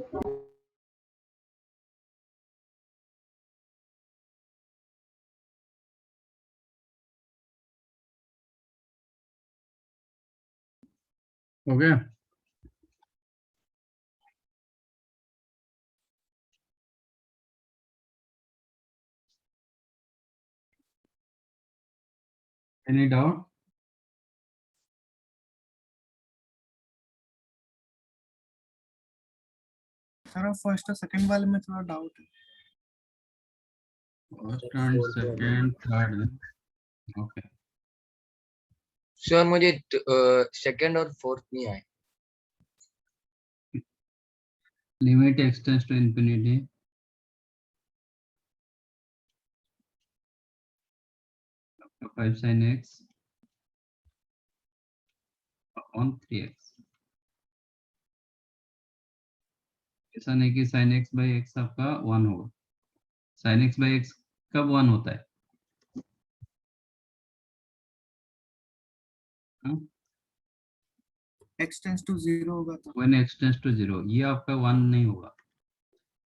हो गया? Any doubt? Sir first और सेकंड वाले में थोड़ा डाउट है। First and second third, okay. Sir मुझे सेकंड और फोर्थ नहीं आए। लिमिट एक्सटेंड्स टू इंफिनिटी, आपका 5 sin x अपॉन 3x। ऐसा नहीं कि sin x by x आपका 1 होगा। sin x by x कब 1 होता है? x टेंड्स टू 0 होगा तो when x tends to 0, ये आपका 1 नहीं होगा।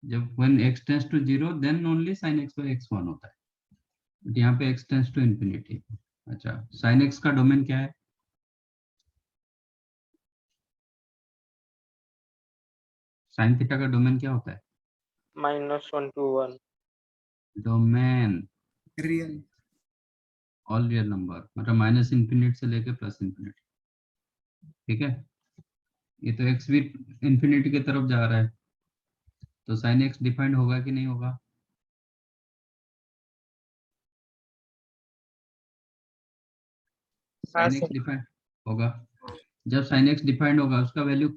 जब when x tends to 0 then only sin x by x 1 होता है। बट यहाँ पे x tends to infinity। अच्छा, sin x का डोमेन क्या है? sin थीटा का डोमेन क्या होता है? -1 to 1। Domain real all real number, मतलब माइनस इंफिनिटी से लेके प्लस इंफिनिटी। ठीक है, ये तो x भी इंफिनिटी की तरफ जा रहा है, तो sin x डिफाइंड होगा कि नहीं होगा? sin x डिफाइंड होगा। जब sin x डिफाइंड होगा उसका वैल्यू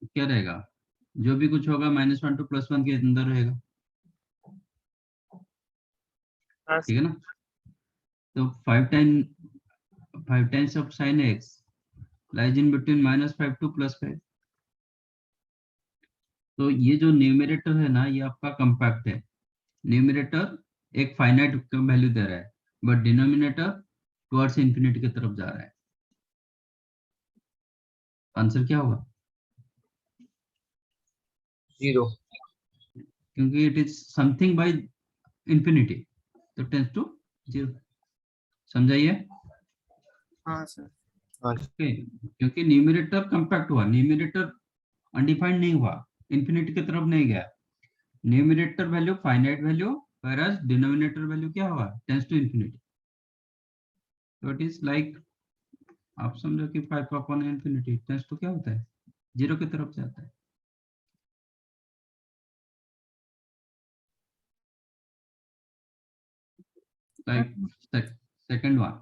क्या रहेगा? जो भी कुछ होगा -1 to +1 के अंदर रहेगा। ठीक है ना? तो 5 times of sin x lies in between -5 to +5। तो ये जो न्यूमरेटर है ना, ये आपका कंपैक्ट है। न्यूमरेटर एक फाइनाइट वैल्यू दे रहा है, बट डिनोमिनेटर टुवर्ड्स इंफिनिटी की तरफ जा रहा है। आंसर क्या होगा? 0। क्योंकि it is something by infinity, तो टेंस टू 0। समझाइए? हाँ सर। ओके, क्योंकि न्यूमरेटर कंपैक्ट हुआ, न्यूमरेटर अनडिफाइंड नहीं हुआ, इंफिनिटी की तरफ नहीं गया। Numerator value finite value, whereas denominator value क्या हुआ? Tends to infinity. तो इट इज लाइक, आप समझो कि 5 अपॉन इंफिनिटी टेंस टू क्या होता है? 0 की तरफ जाता है। लाइक सेकंड वन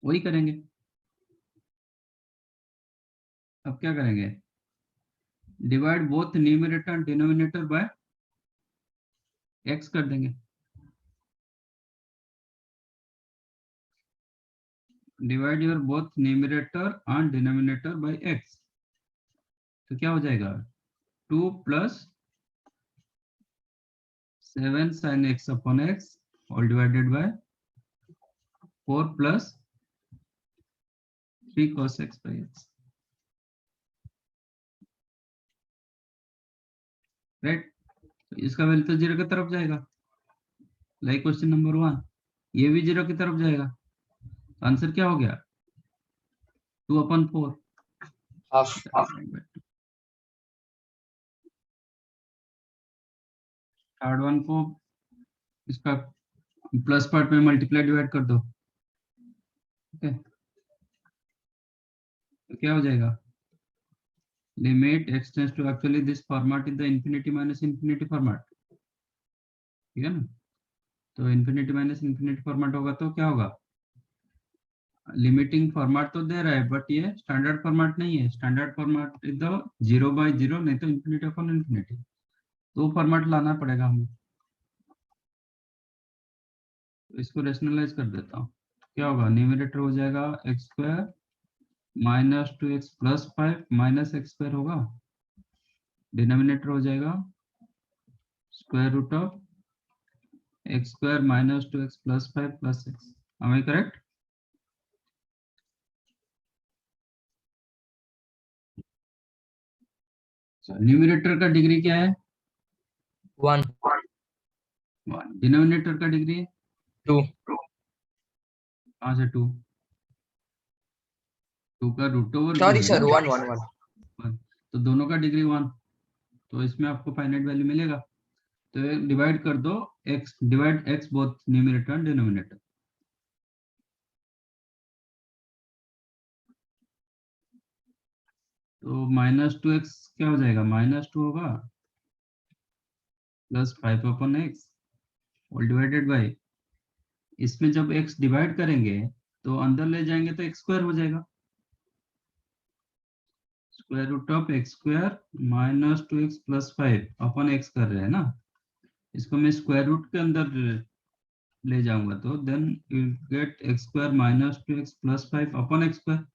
वही करेंगे। अब क्या करेंगे? Divide both numerator and denominator by x कर देंगे। Divide your both numerator and denominator by x, तो क्या हो जाएगा? 2 + 7 sin x upon x all divided by 4 + 3 cos x by x। Right, तो इसका वैल्यू तो 0 की तरफ जाएगा, लाइक क्वेश्चन नंबर 1। ये भी 0 की तरफ जाएगा। आंसर क्या हो गया? 2/4। हाफ। थर्ड वन को इसका प्लस पार्ट में मल्टीप्लाई डिवाइड कर दो। ओके, तो क्या हो जाएगा? Limit x tends to, actually this format is the infinity minus infinity format. ठीक है ना? तो इंफिनिटी माइनस इंफिनिटी फॉर्मेट होगा तो क्या होगा? लिमिटिंग फॉर्मेट तो दे रहा है, बट ये स्टैंडर्ड फॉर्मेट नहीं है। स्टैंडर्ड फॉर्मेट इज द 0/0, नहीं तो इंफिनिटी अपॉन इंफिनिटी। तो फॉर्मेट लाना पड़ेगा हमें। तो इसको रेशनलाइज कर देता हूँ। क्या होगा? न्यूमरेटर हो जाएगा x² - 2x + 5 - x² होगा। डिनोमिनेटर हो जाएगा √(x² - 2x + 5 + x। Am I correct? Numerator का डिग्री क्या है? 1 1। डिनोमिनेटर का डिग्री 2 कहाँ से 2? 2 का रूट ओवर सॉरी सर 1 1 1 1, तो दोनों का डिग्री 1, तो इसमें आपको फाइनाइट वैल्यू मिलेगा। तो डिवाइड कर दो x, divide x both numerator and denominator. तो -2x क्या हो जाएगा? -2 होगा प्लस 5/x और डिवाइडेड बाय, इसमें जब x डिवाइड करेंगे तो अंदर ले जाएंगे तो x स्क्वायर हो जाएगा। Square root of x square -2x plus 5/x कर रहे हैं ना, इसको मैं स्क्वायर रूट के अंदर ले जाऊंगा तो then you get x square -2x plus 5/x square.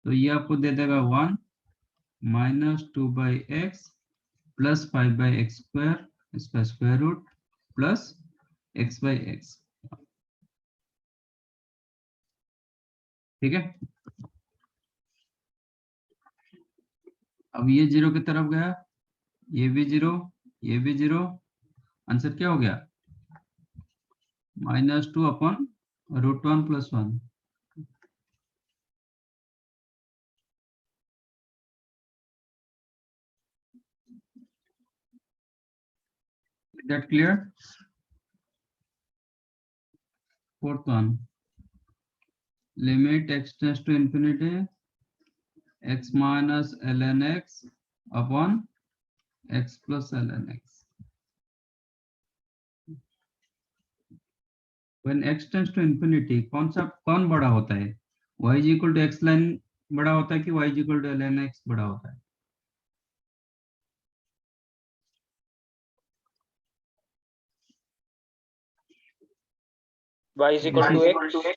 तो ये आपको दे देगा 1 -2/x प्लस 5/x स्क्वायर, इसका स्क्वायर रूट प्लस x/x। ठीक है, अब ये 0 की तरफ गया, ये भी 0, ये भी 0, आंसर क्या हो गया? -2/√1 + 1। Is that clear? Fourth one, limit x tends to infinity, x minus ln x upon x plus ln x. When x tends to infinity, कौन बड़ा होता है? y is equal to x ln बड़ा होता है कि y is equal to ln x बड़ा होता है? y is equal to x.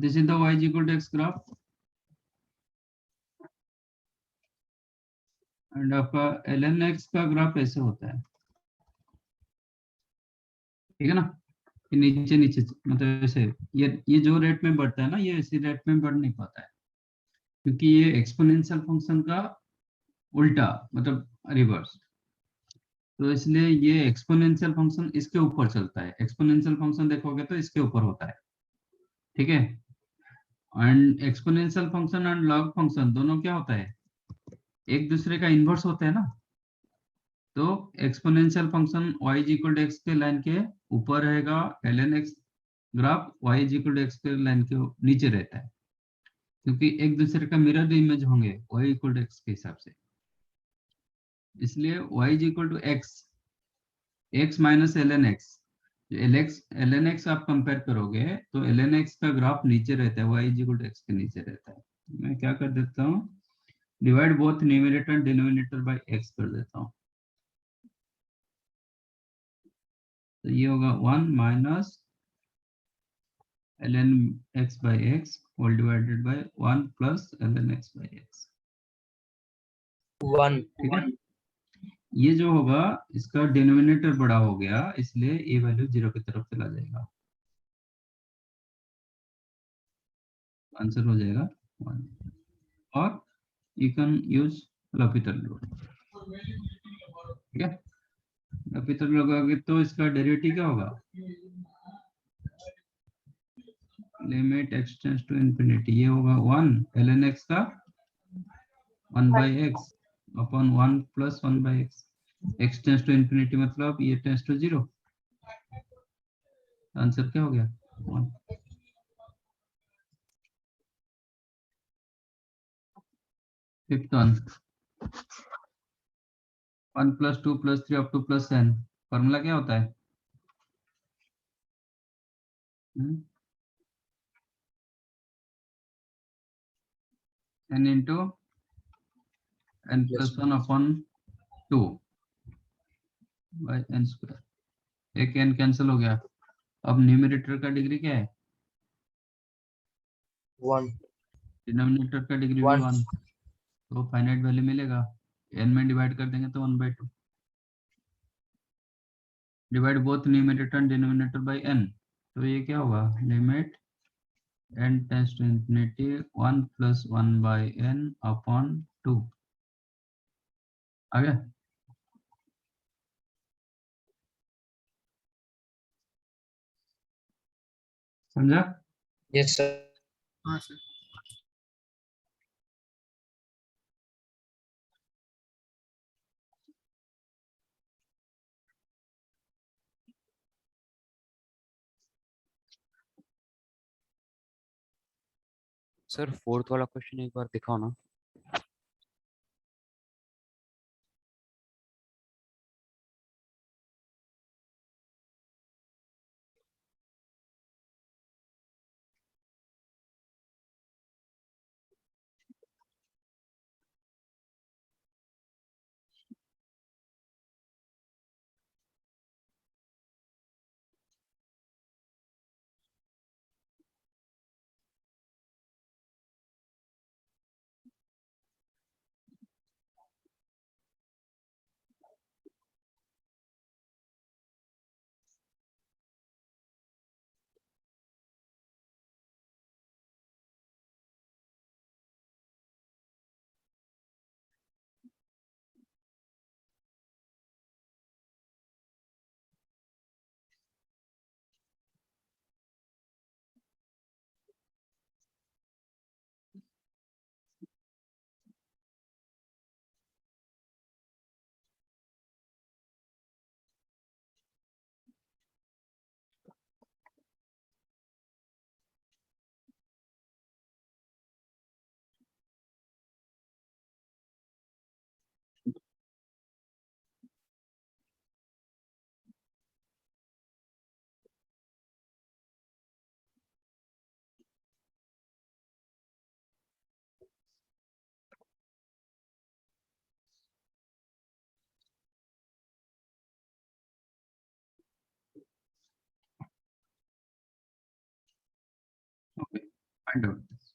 This is the y is equal to x graph, and आपका ln x का ग्राफ ऐसे होता है, ठीक है ना? कि नीचे नीचे मतलब ऐसे, ये जो रेट में बढ़ता है ना, ये इसी रेट में बढ़ नहीं पाता है, क्योंकि ये एक्सपोनेंशियल फंक्शन का उल्टा मतलब रिवर्स। तो इसलिए ये एक्सपोनेंशियल फंक्शन इसके ऊपर चलता है, एक्सपोनेंशियल फंक्शन देखोगे तो इसके ऊपर होता है, ठीक है? And exponential function and log function दोनों क्या होता है? एक दूसरे का इन्वर्स होता है ना। तो exponential function y is equal to x के लाइन के ऊपर रहेगा, ln x graph y is equal to x के लाइन के नीचे रहता है, क्योंकि एक दूसरे का मिरर इमेज होंगे y इक्वल टू x के हिसाब से। इसलिए y is equal to x minus ln x, ln x आप कंपेयर करोगे तो ln x का ग्राफ नीचे रहता है, y is equal to x के नीचे रहता है। मैं क्या कर देता हूँ, divide both numerator and denominator by x कर देता हूँ। तो ये होगा 1 minus ln x by x whole divided by 1 plus ln x by x। 1 ठीक है, ये जो होगा इसका डिनोमिनेटर बड़ा हो गया, इसलिए ये वैल्यू 0 की तरफ चला जाएगा, आंसर हो जाएगा 1। और you can use L'Hopital rule, ठीक है? लॉपिटल लगाओगे तो इसका डेरिवेटिव क्या होगा? Limit x tends to infinity, ये होगा 1 ln x का 1/x upon 1 plus 1/x। x tends to infinity मतलब ये टेंड्स टू 0, आंसर क्या हो गया? 1। Fifth one, 1 + 2 + 3 up to +n, formula क्या होता है? n into n plus 1 upon 2 by n square. एक n कैंसिल हो गया। अब न्यूमरेटर का डिग्री क्या है? 1 डिनोमिनेटर का डिग्री भी 1 1, तो फाइनाइट वैल्यू मिलेगा, n में डिवाइड कर देंगे तो 1/2। Divide both numerator and denominator by n, तो ये क्या होगा? Limit n tends to infinity 1 + 1/n upon 2। आ गया? समझा? Yes, sir. हाँ सर। सर फोर्थ वाला क्वेश्चन एक बार दिखाओ ना। Okay, find out this.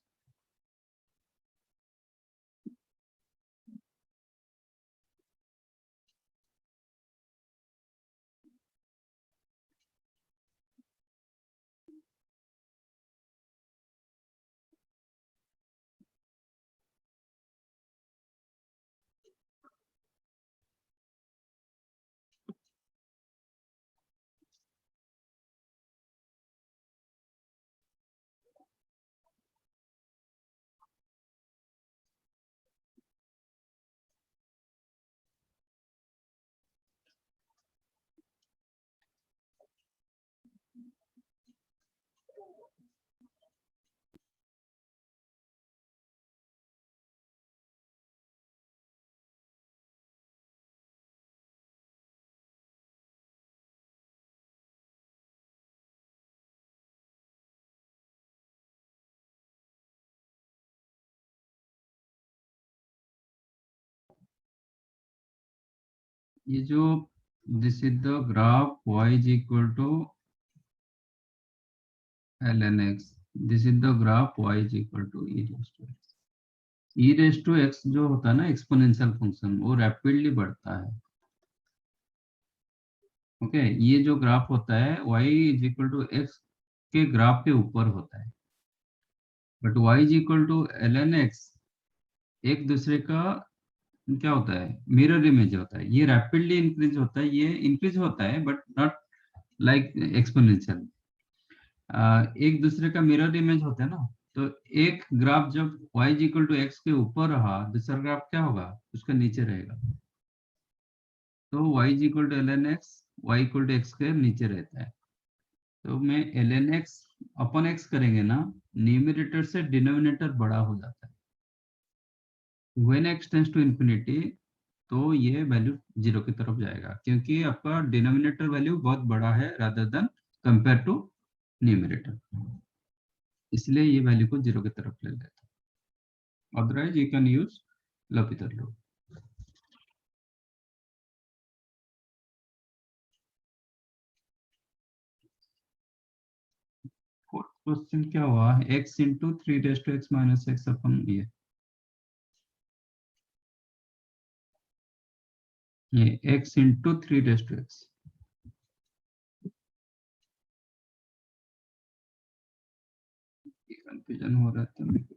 ये जो this is the graph y is equal to ln x, this is the graph y is equal to e raised to x. e raised to x जो होता है ना एक्सपोनेंशियल फंक्शन, वो rapidly बढ़ता है। Okay ये जो ग्राफ होता है y is equal to x के ग्राफ के ऊपर होता है, but y is equal to ln x एक दूसरे का क्या होता है, मिरर इमेज होता है। ये रैपिडली इंक्रीज होता है, ये इंक्रीज होता है बट नॉट लाइक एक्सपोनेंशियल। एक दूसरे का मिरर इमेज होता है ना, तो एक ग्राफ जब y इक्वल टू एक्स के ऊपर रहा, दूसरा ग्राफ क्या होगा, उसका नीचे रहेगा। तो y equal to L N X, Y equal to X के नीचे रहता है। तो मैं L N X upon X करेंगे ना, न्यूमरेटर से डिनोमिनेटर बड़ा हो जाता है। When x tends to infinity तो ये वैल्यू जीरो की तरफ जाएगा, क्योंकि आपका डिनोमिनेटर वैल्यू बहुत बड़ा है rather than compare to numerator, इसलिए ये वैल्यू को जीरो की तरफ ले लेता है। Otherwise you can use L'Hopital law. Fourth question क्या हुआ, x into three raise to X minus X upon ये x into three raise to X. Confusion हो रहा था मेरे को।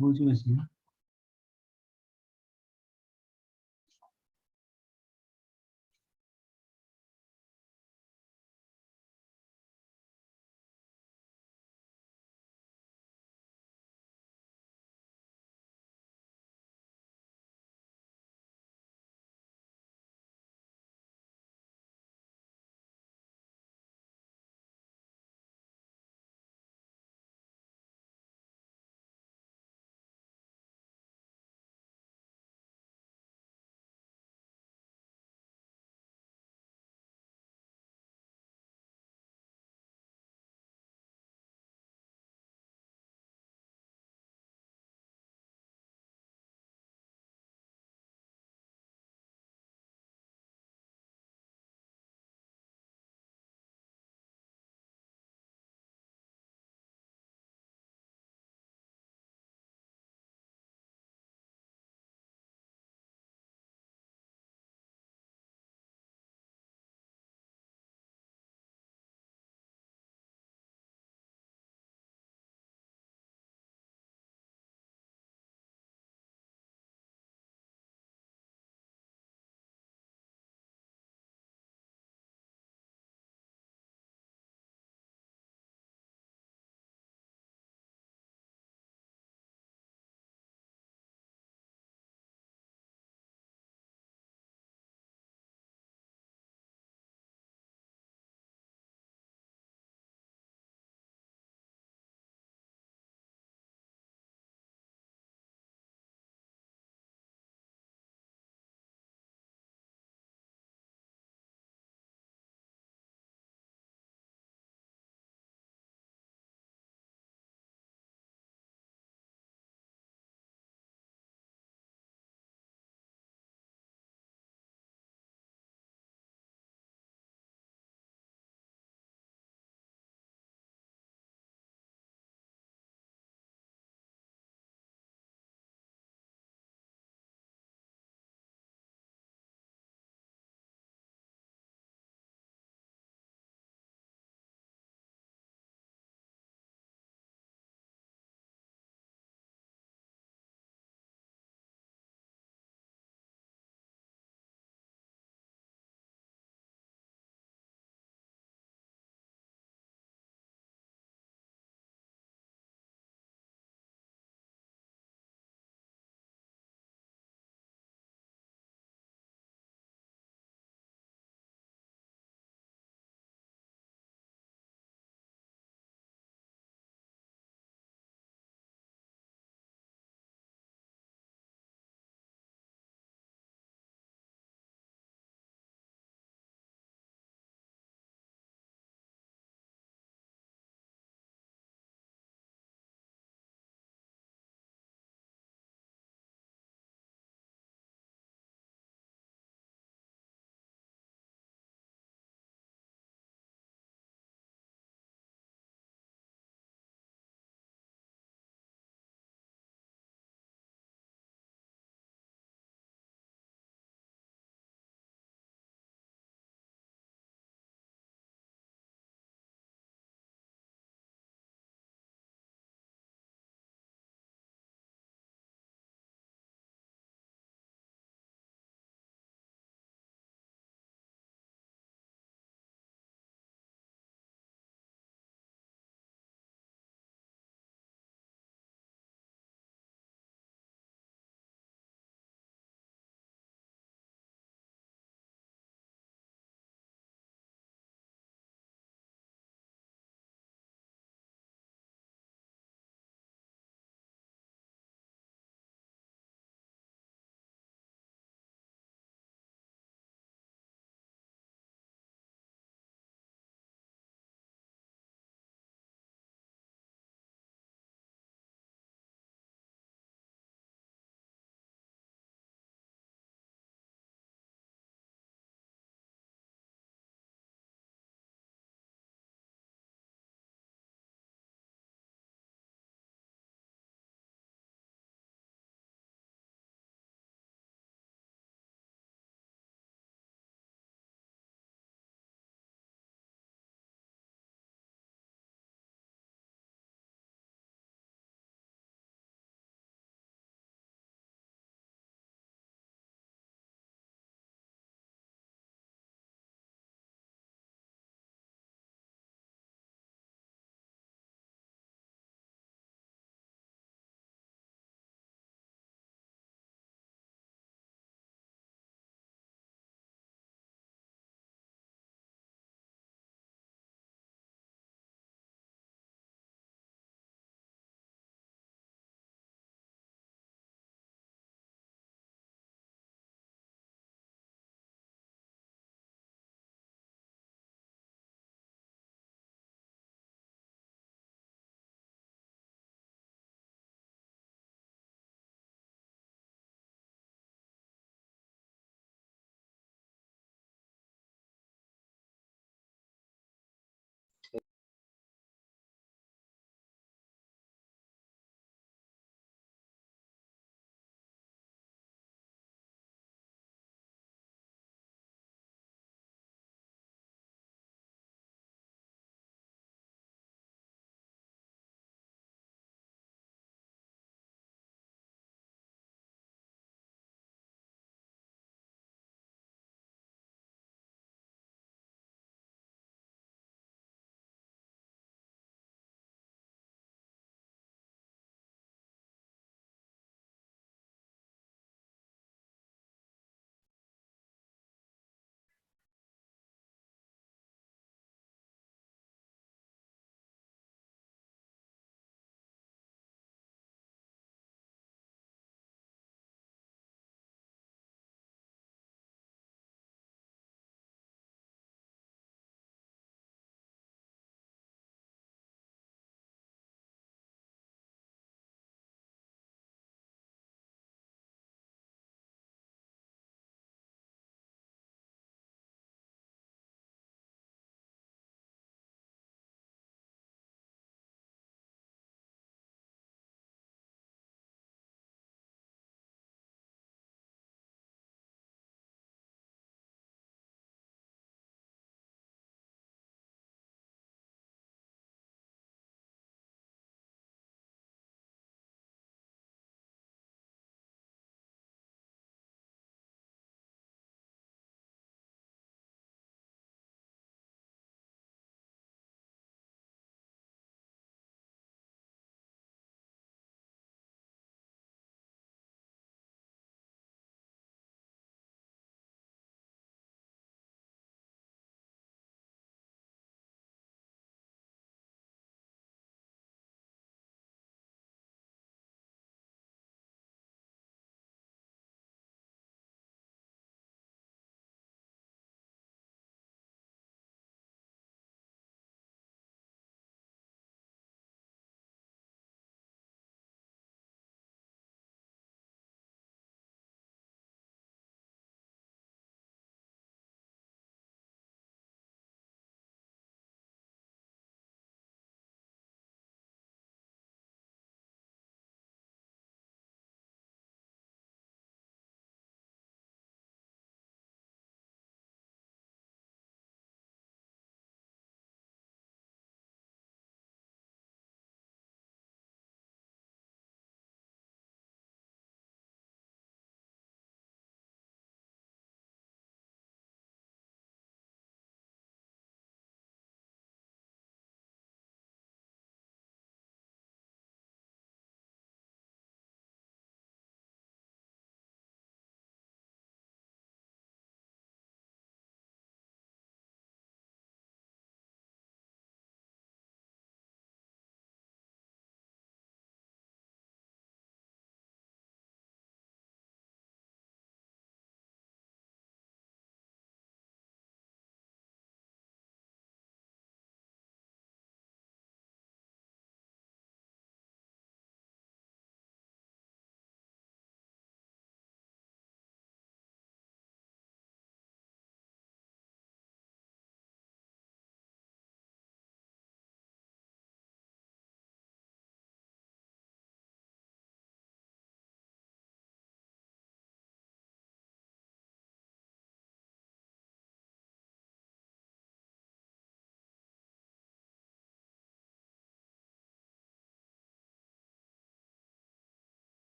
বুঝে গেছি।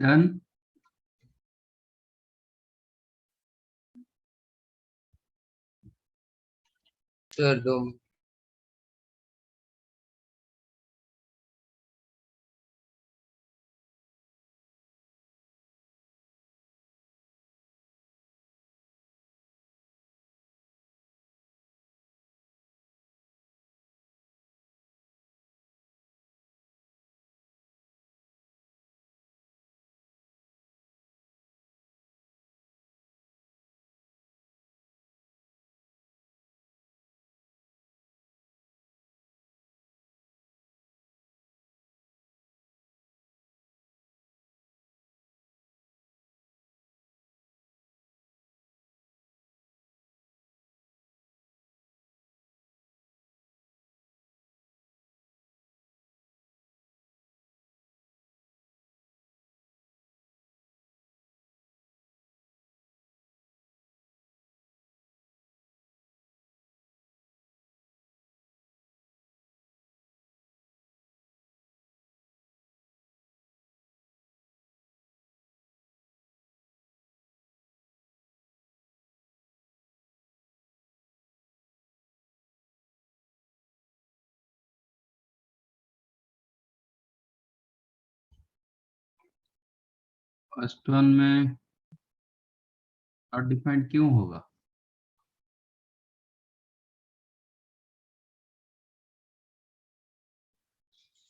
डन। सर दो फर्स्ट वन में नॉट डिफाइंड क्यों होगा?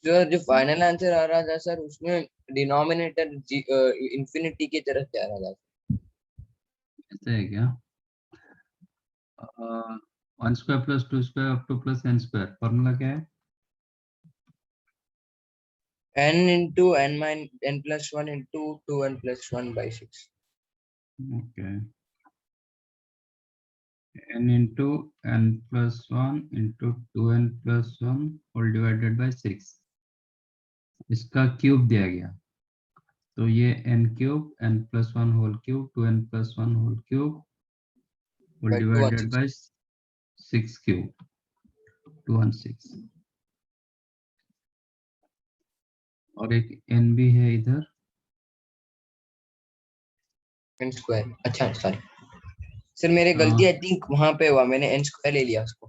सर जो फाइनल आंसर आ रहा था सर उसमें डिनोमिनेटर इंफिनिटी की तरफ जा रहा था। ऐसा है क्या? 1² + 2² up two plus n², formula क्या है? n into n plus 1 into 2n plus 1 by 6. Okay, n into n plus 1 into 2n plus 1 whole divided by 6, इसका क्यूब दिया गया, तो ये n³ n plus 1 whole cube 2n plus 1 whole cube whole By divided 216. By 6³ 216, और एक n भी है इधर। n square. अच्छा सॉरी सर मेरे गलती हाँ, आई थिंक वहां पे हुआ, मैंने n square ले लिया उसको,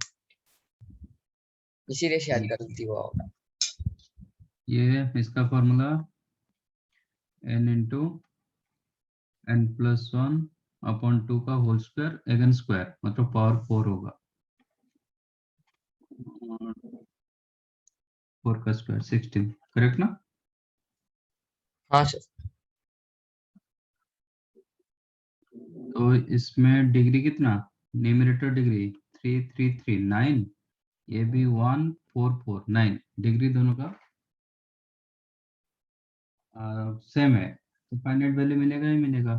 इसीलिए शायद गलती हुआ होगा। ये इसका formula n into n plus 1 upon 2 का होल स्क्वायर अगेन स्क्वायर, मतलब पावर 4 होगा, 4 का स्क्वायर 16, करेक्ट ना? हाँ सर। तो इसमें डिग्री कितना, न्यूमरेटर डिग्री 3 3 3 9, ये भी 1 4 4 9, डिग्री दोनों का सेम है, तो फाइनाइट वैल्यू मिलेगा ही मिलेगा।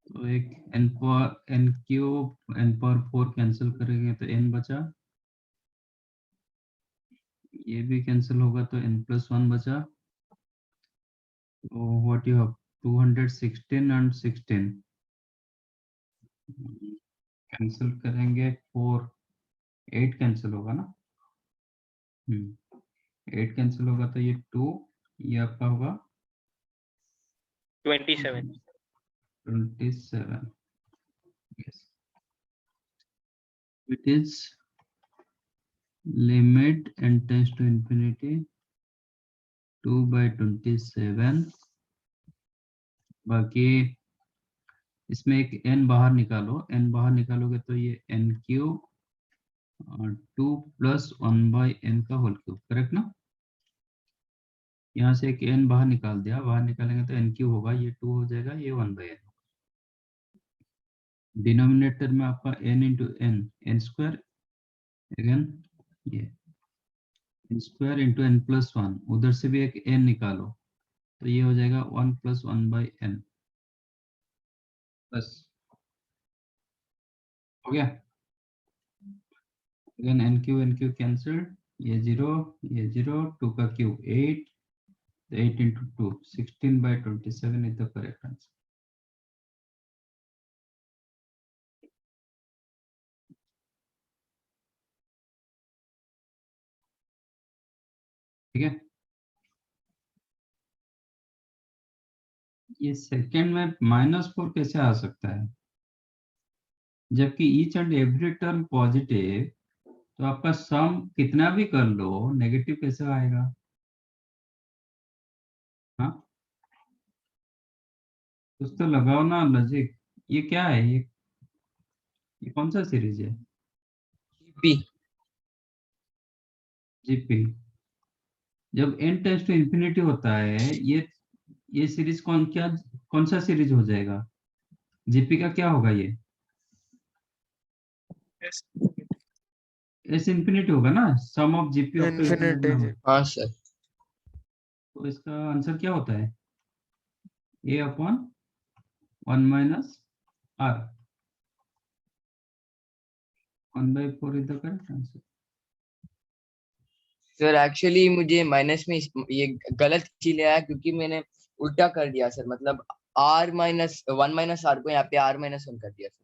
तो एक n³ n⁴ कैंसिल करेंगे तो n बचा, ये भी कैंसिल होगा तो n plus 1 बचा, तो what you have 216 and 16 cancel करेंगे, 4 8 कैंसिल होगा ना, 8 कैंसिल होगा तो ये 2, ये आपका होगा 27. 27, yes, it is limit n tends to infinity 2/27, बाकी इसमें एक n बाहर निकालो, n बाहर निकालोगे तो ये n³ 2 + 1/n का होल क्यूब, करेक्ट ना? यहाँ से एक n बाहर निकाल दिया, बाहर निकालेंगे तो n³ होगा, ये 2 हो जाएगा, ये 1/n। डिनोमिनेटर में आपका n into n, n² again ये n² इंटू n प्लस 1, उधर से भी एक n निकालो तो ये हो जाएगा 1 + 1/n, बस हो गया। अगेन n³ कैंसिल्ड, ये 0 ये 0, 2 का cube 8, 8 into 2 16/27 is the correct answer। ठीक है। ये सेकेंड में -4 कैसे आ सकता है, जबकि each and every term positive, तो आपका सम कितना भी कर लो नेगेटिव कैसे आएगा? हाँ, कुछ तो लगाओ ना लॉजिक। ये क्या है, ये कौन सा सीरीज है? पी। जीपी। जब n टेंस टू इंफिनिटी होता है, ये सीरीज कौन सा सीरीज हो जाएगा? जीपी का क्या होगा ये? yes, एस इंफिनिटी होगा ना, sum of GP up to infinity infinity number. हाँ सर। तो इसका आंसर क्या होता है? A upon 1 minus R, 1/4 is the correct answer. Sir actually मुझे माइनस में ये गलत इसीलिए आया क्योंकि मैंने उल्टा कर दिया सर, मतलब r-1 - r को यहाँ पे r-1 कर दिया सर,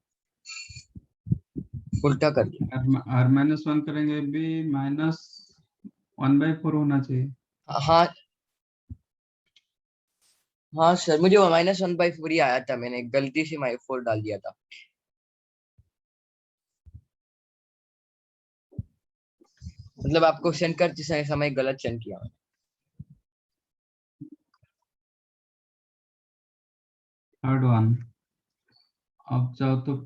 उल्टा कर दिया। r-1 करेंगे भी -1/4 होना चाहिए। हाँ हाँ सर, मुझे -1/4 ही आया था, मैंने गलती से 4 डाल दिया था। मतलब आपको सेंड करते समय गलत सेंड किया। थर्ड वन, अब चाहो तो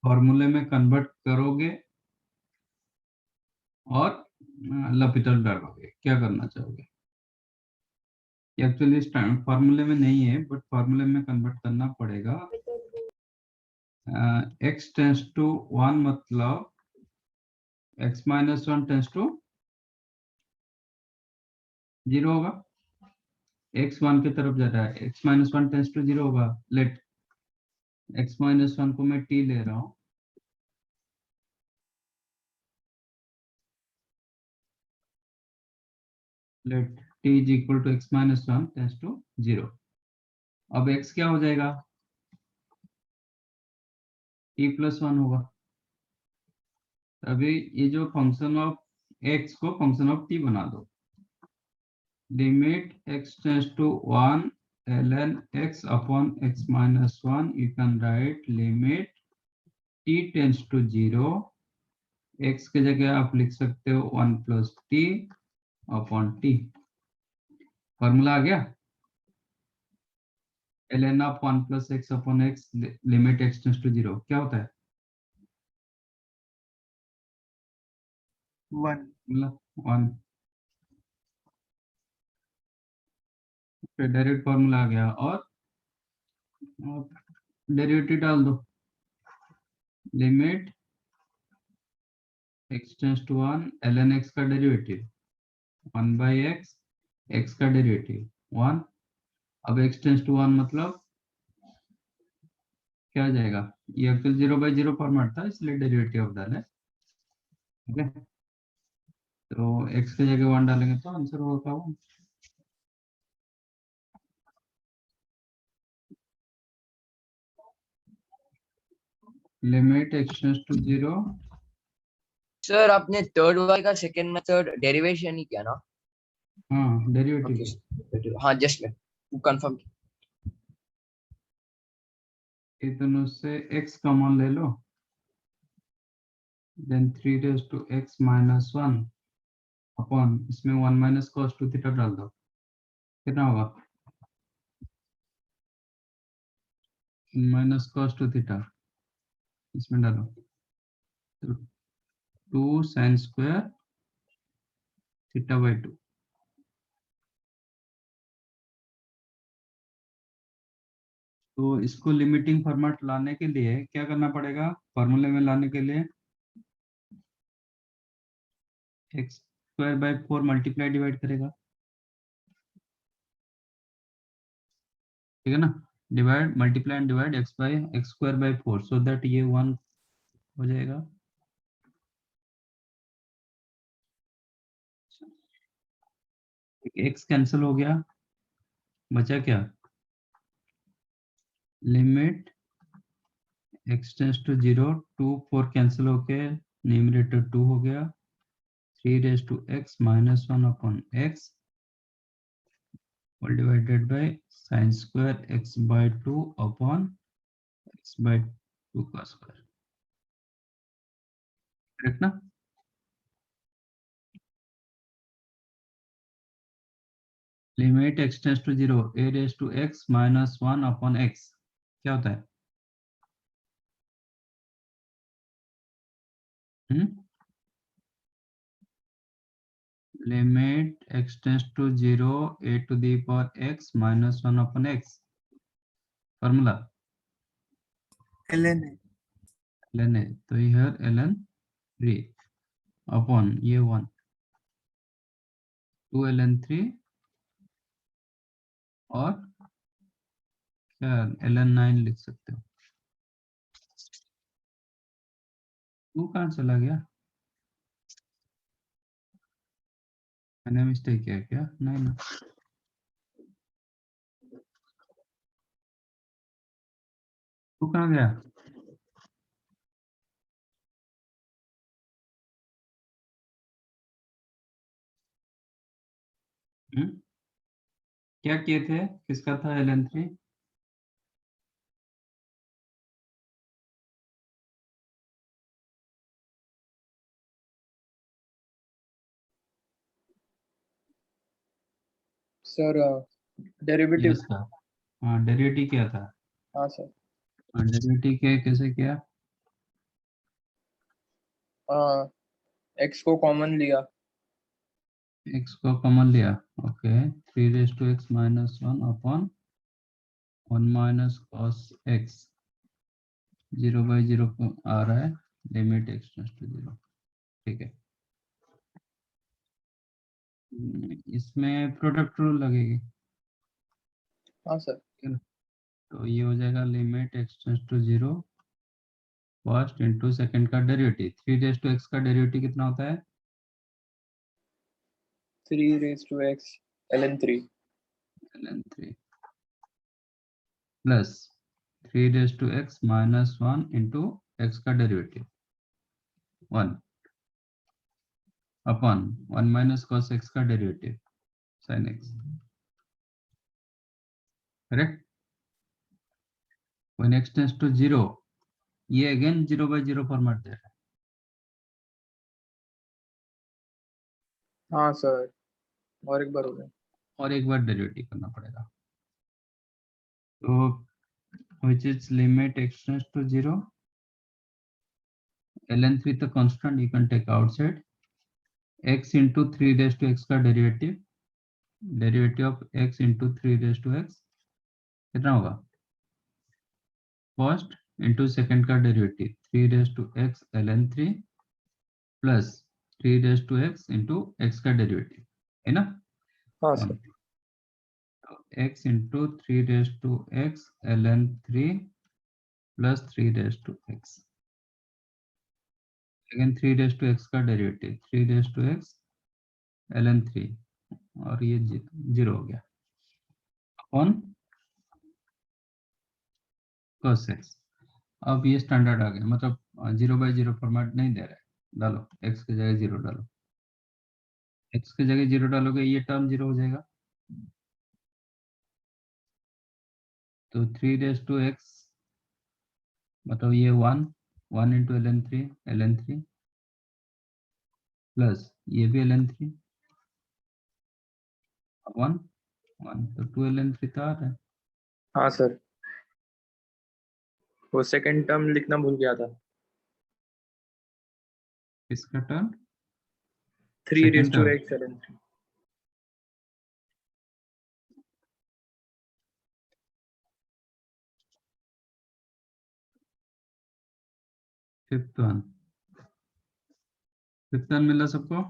फॉर्मूले में कन्वर्ट करोगे और लपिटल डालोगे, क्या करना चाहोगे? एक्चुअली फॉर्मूले में नहीं है, बट फॉर्मूले में कन्वर्ट करना पड़ेगा। x टेंस टू 1 मतलब x -1 टेंस टू 0 होगा। x 1 की तरफ जा रहा है, x -1 टेंस टू 0 होगा। लेट x -1 को मैं t ले रहा हूँ, let t is equal to x -1 tends to 0। अब x क्या हो जाएगा? t + 1 होगा। अभी ये जो फंक्शन ऑफ x को फंक्शन ऑफ t बना दो। Limit x tends to 1 ln x upon x -1, you can write limit t tends to 0, x की जगह आप लिख सकते हो 1 + t अपॉन t। फॉर्मूला आ गया, ln of 1 + x upon x limit x tends to 0 क्या होता है? 1 1। डायरेक्ट फॉर्मूला आ गया, और डेरिवेटिव डाल दो। Limit x tends to 1 ln x का डेरिवेटिव 1/x, x का डेरिवेटिव 1। अब x टेंस टू 1 मतलब क्या आ जाएगा? ये एक्चुअल 0/0 फॉर्मेट था, इसलिए डेरिवेटिव ऑफ डाले। ठीक है, तो x की जगह 1 डालेंगे तो आंसर होगा 1। Limit x tends to 0। Sir आपने थर्ड वाले का सेकंड मेथड डेरिवेशन ही किया ना? हाँ, डेरिवेटिव। ओके हाँ, जस्ट मैं कंफर्म। ये दोनों से x कॉमन ले लो, देन 3 to x -1 अपॉन इसमें 1 - cos 2 थीटा डाल दो, कितना होगा? -cos 2 थीटा इसमें डालो, तो 2 sin स्क्वायर θ/2। तो इसको लिमिटिंग फॉर्मेट लाने के लिए क्या करना पड़ेगा? फॉर्मूले में लाने के लिए x²/4 मल्टीप्लाई डिवाइड करेगा, ठीक है ना? Divide multiply and divide x²/4 so that ये 1 हो जाएगा। x कैंसिल हो गया, बचा क्या? Limit x tends to 0, 2 4 cancel होके न्यूमरेटर 2 हो गया, 3 to x -1 upon x whole divided by sine square x by 2 अपॉन x by 2 का स्क्वायर, करेक्ट ना? Limit x tends to 0 a raise to x minus 1 upon x क्या होता है? Limit x tends to 0 a to the power x minus 1 upon x, formula ln ln a, तो here ln 3 upon ये 1 2 ln 3 और क्या ln 9 लिख सकते हो। तू कहाँ चला गया? मैंने मिस्टेक किया क्या? नहीं ना, तू कहाँ गया? क्या किए थे? किसका था ln 3? Sir derivative. यस का, हाँ डेरिवेटिव किया था। हाँ सर। हाँ डेरिवेटिव किया, कैसे किया? एक्स को कॉमन लिया। x को कॉमन लिया, okay 3 raise to x minus 1 upon 1 minus cos x, 0 by 0 आ रहा है, लिमिट x टेंड्स टू 0, ठीक है। इसमें प्रोडक्ट रूल लगेगी, हाँ सर। ठीक है ना? तो ये हो जाएगा limit x tends to 0 first into second का डेरिवेटिव, 3 रेज टू x का डेरिवेटिव कितना होता है? 3 raise to X ln 3। ln 3 plus 3 raise to x minus 1 into x का derivative 1 upon 1 minus cos x का derivative sin x, correct? when x tends to 0, ये again 0 by 0 format दे रहा है, हाँ सर, और एक बार हो गया। और एक बार डेरिवेटिव करना पड़ेगा। तो which is limit x tends to 0, ln 3 तो constant, you can take outside, x into 3 raised to x का derivative, derivative of x into 3 raised to x कितना होगा? फर्स्ट इंटू सेकेंड का derivative 3 raise to X ln 3 plus 3 raise to X into X का derivative, है ना? हाँ one, sir. तो x into 3 raise to X ln 3 plus 3 raise to X, again 3 raise to X का derivative 3 raise to X ln 3 और ये 0 हो गया अपॉन cos x। अब ये स्टैंडर्ड आ गया, मतलब 0 बाई 0 फॉर्मेट नहीं दे रहा है, डालो x की जगह 0 डालो, x की जगह 0 डालोगे ये टर्म 0 हो जाएगा, तो 3 रेज टू एक्स मतलब ये 1 इंटू ln 3 प्लस ये भी ln 3 1 1, तो 2 ln 3 तो आ रहा है, हाँ सर, वो सेकंड टर्म लिखना भूल गया था। इसका term 3 raise second to term, X ln 3। Fifth one मिला सबको?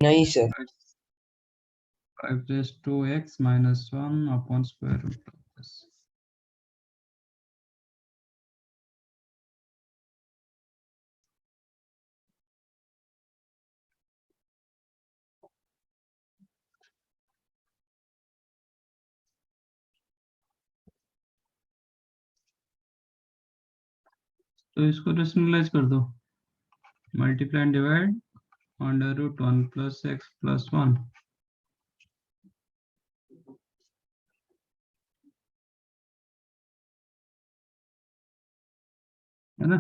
नहीं सर। 5 raise to X minus 1 upon square root of this, तो इसको रेशनलाइज कर दो, multiply and divide under root 1 plus X plus 1, है ना।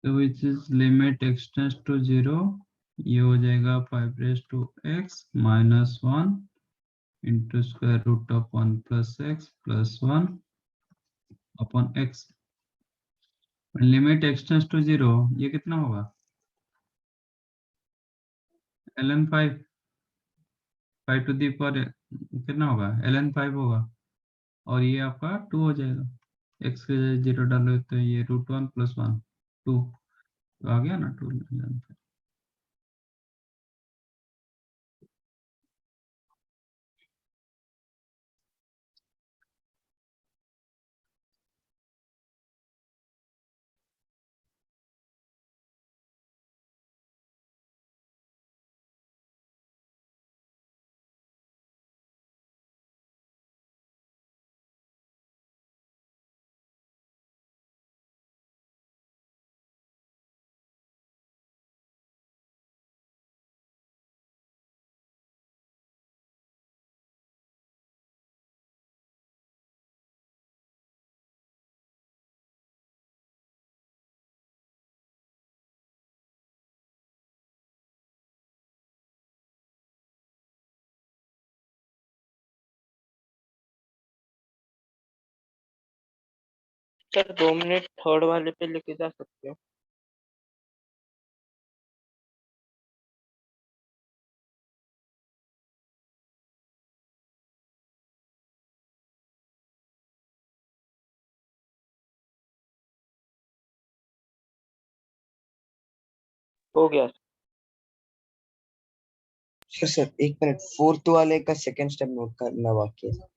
तो which is limit X tends to 0, ये हो जाएगा 5 raise to X minus 1 into square root of 1 plus X plus 1 upon X. Limit X tends to 0, ये कितना होगा, ln 5, 5 to the power कितना होगा, ln 5 होगा, और ये आपका 2 हो जाएगा। एक्स के 0 डालो तो ये रूट 1 प्लस 1 2, तो आ गया ना 2 ln 5। सर 2 मिनट थर्ड वाले पे लेके जा सकते हो? हो गया। सर 1 मिनट, फोर्थ वाले का सेकंड स्टेप नोट करना बाकी है,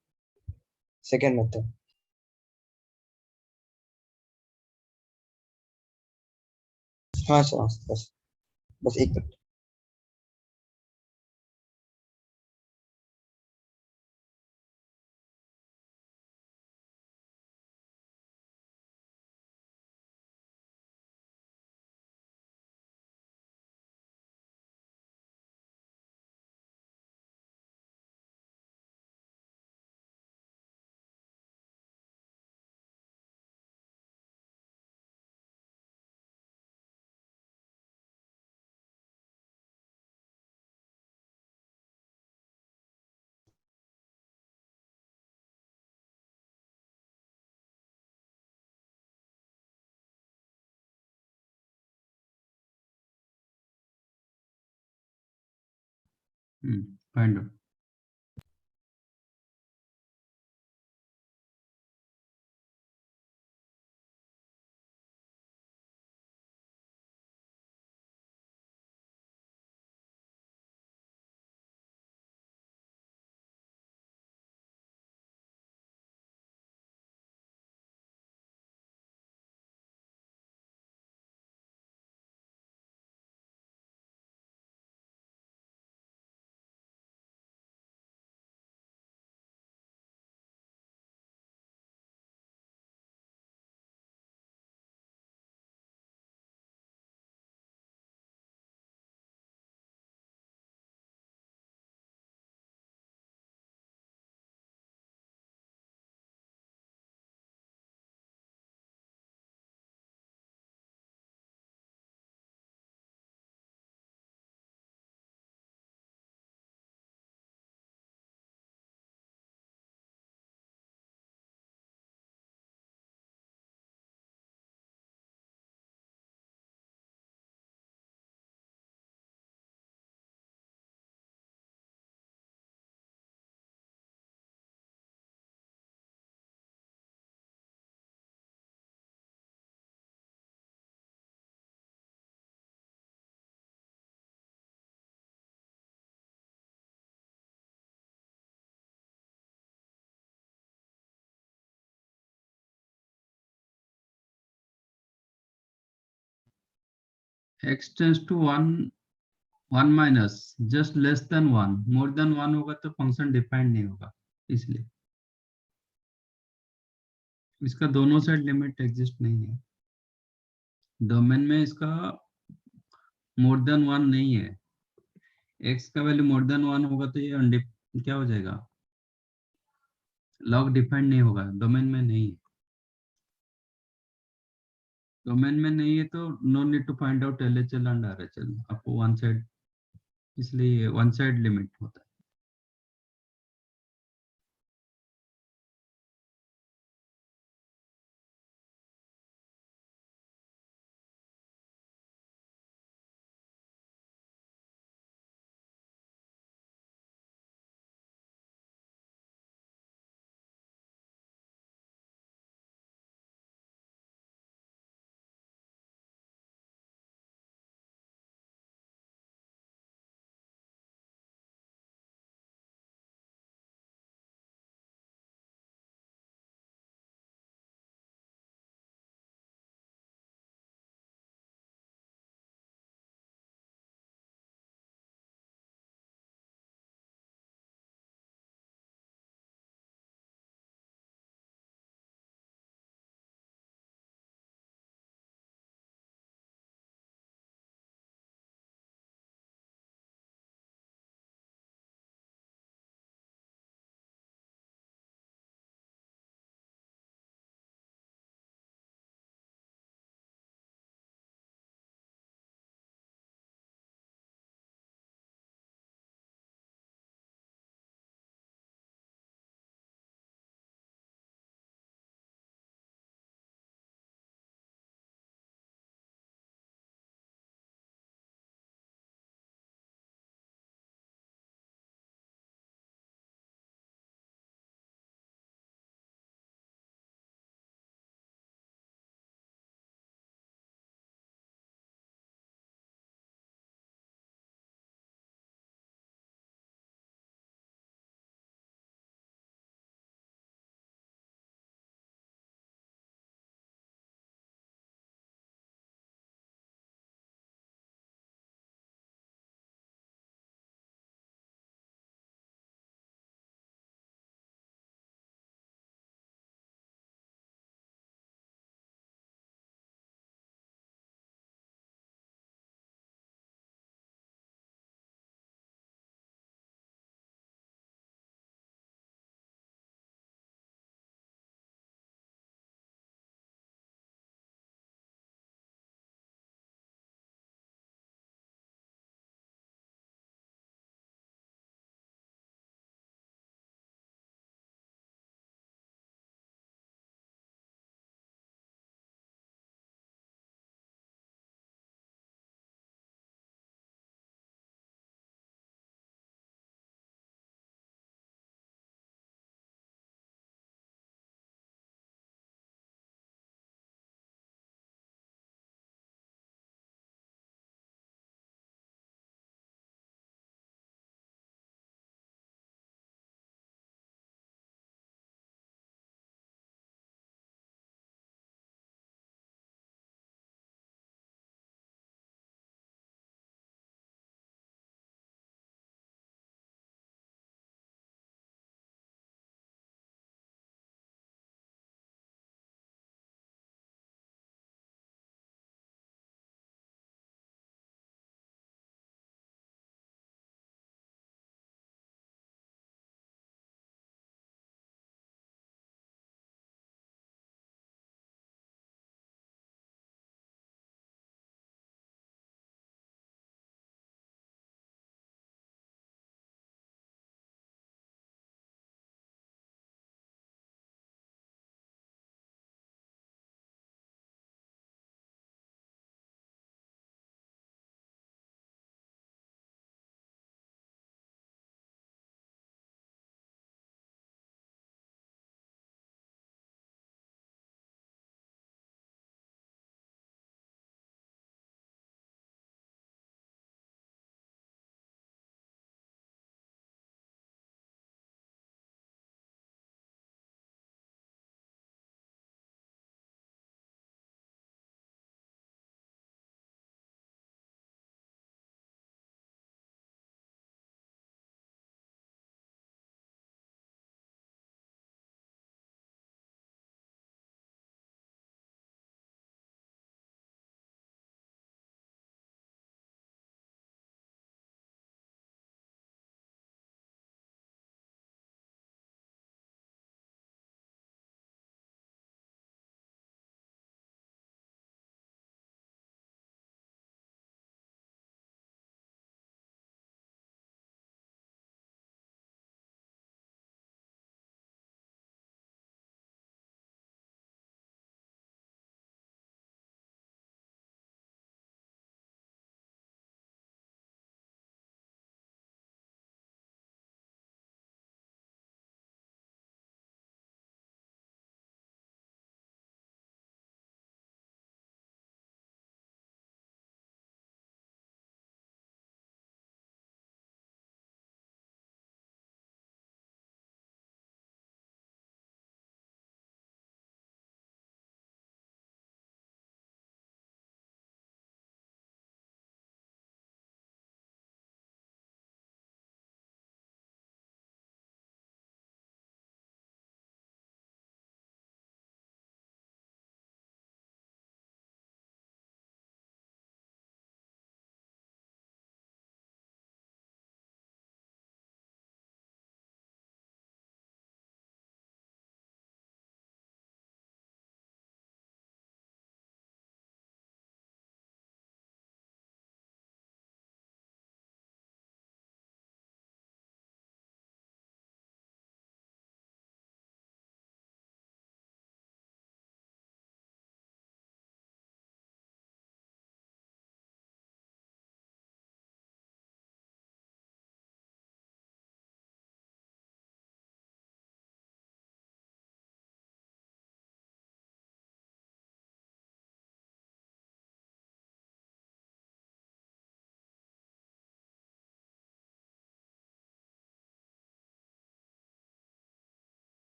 सेकंड मेथड। हाँ सर, हाँ, बस बस 1 minute. Find out. x tends to 1, 1 minus just less than 1, more than 1 होगा तो फंक्शन डिफाइंड नहीं होगा, इसलिए इसका दोनों साइड लिमिट एग्जिस्ट नहीं है। डोमेन में इसका मोर देन 1 नहीं है, x का वैल्यू मोर देन 1 होगा तो ये क्या हो जाएगा, लॉग डिफाइंड नहीं होगा, डोमेन में नहीं है। डोमेन में नहीं है तो no need to find out LHL and RHL, आपको वन साइड, इसलिए वन साइड लिमिट होता है।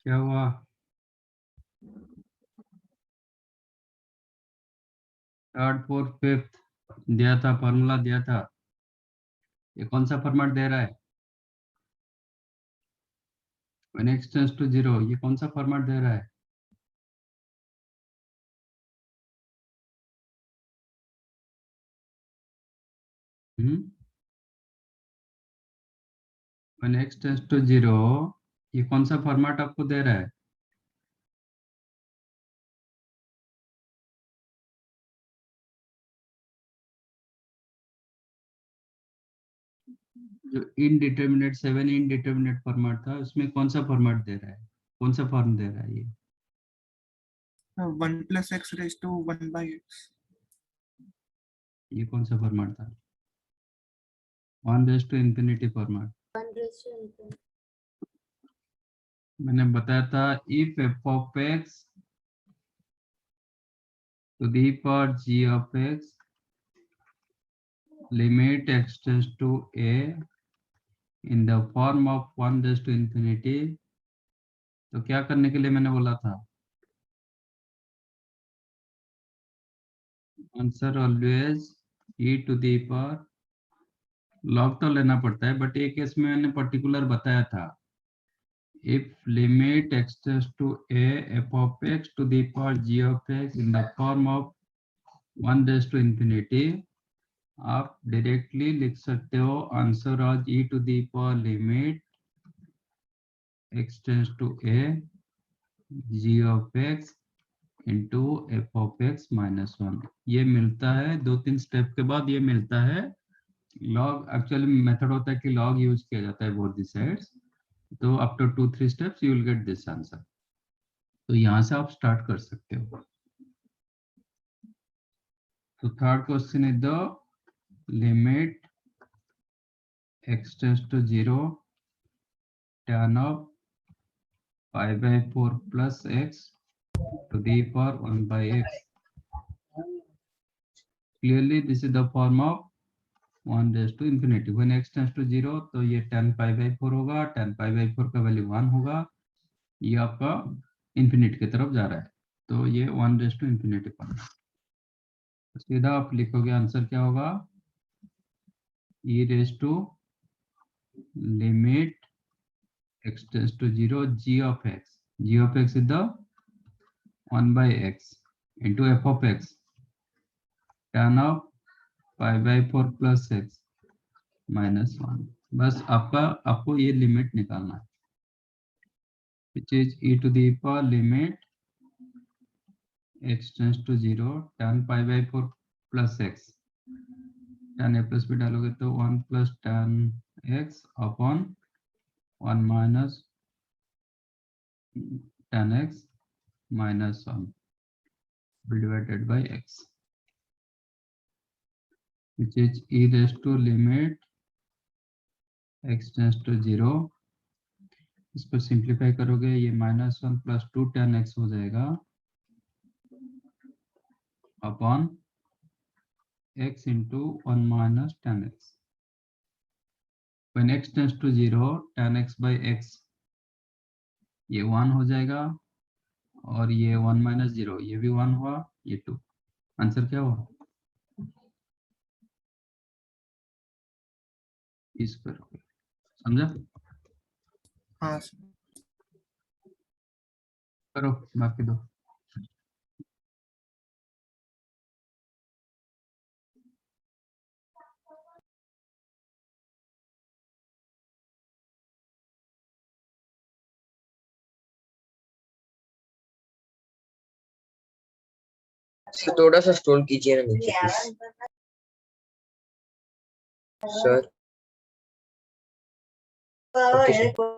क्या हुआ? थर्ड फोर्थ फिफ्थ दिया था, फॉर्मूला दिया था। ये कौन सा फॉर्मेट दे रहा है? when x tends to 0, ये कौन सा फॉर्मेट दे रहा है? when x tends to 0, ये कौन सा फॉर्मेट आपको दे रहा है? जो इनडिटर्मिनेट 7 इनडिटर्मिनेट फॉर्मेट था, उसमें कौन सा फॉर्मेट दे रहा है? कौन सा फॉर्म दे रहा है ये? 1 plus x raised to 1 by x. ये कौन सा फॉर्मेट था? 1 raised to infinity फॉर्मेट। मैंने बताया था if f of x to the power g of x limit x tends to a in the form of 1 raised to infinity, तो क्या करने के लिए मैंने बोला था? Answer always e to the power, log तो लेना पड़ता है, बट एक केस में मैंने पर्टिकुलर बताया था, if limit x tends to a f of x to the power g of x in the form of 1 raised to infinity, आप डायरेक्टली लिख सकते हो आंसर आज e to the power limit x tends to a g of x into f of x minus 1। ये मिलता है 2-3 step के बाद, ये मिलता है लॉग। एक्चुअली मेथड होता है कि लॉग यूज किया जाता है बोथ दी साइड्स, तो after 2-3 steps you will get this answer. तो यहाँ से आप स्टार्ट कर सकते हो। तो third question is the limit x tends to 0 tan of pi by 4 plus x to the power 1 by x। Clearly this is the form of 1 raised to infinity। when x tends to 0, तो ये tan pi by 4 होगा, tan pi by 4 का value 1 होगा, ये आपका infinity की तरफ जा रहा है, तो ये 1 raised to infinity फॉर्म। तो सीधा आप लिखोगे आंसर क्या होगा? e raised to limit x tends to 0 g of x, g of x is the 1 by x into f of x tan of pi by 4 plus x minus 1। बस आपको ये limit निकालना है, which is e to the power limit x tends to 0 tan pi by 4 plus x, tan a plus b डालोगे तो 1 plus tan x upon 1 minus tan x minus 1 divided by x, which is e raised to limit x tends to 0। इसको simplify करोगे, ये -1 plus 2 tan x हो जाएगा upon x into 1 minus tan x। when x tends to 0 tan x by x ये 1 हो जाएगा, और ये 1 minus 0 ये भी 1 हुआ, ये 2। आंसर क्या हुआ? इस पर समझा? हाँ सर। करो बाकी दो। सर थोड़ा सा स्क्रॉल कीजिए ना नीचे please. Sir okay sir.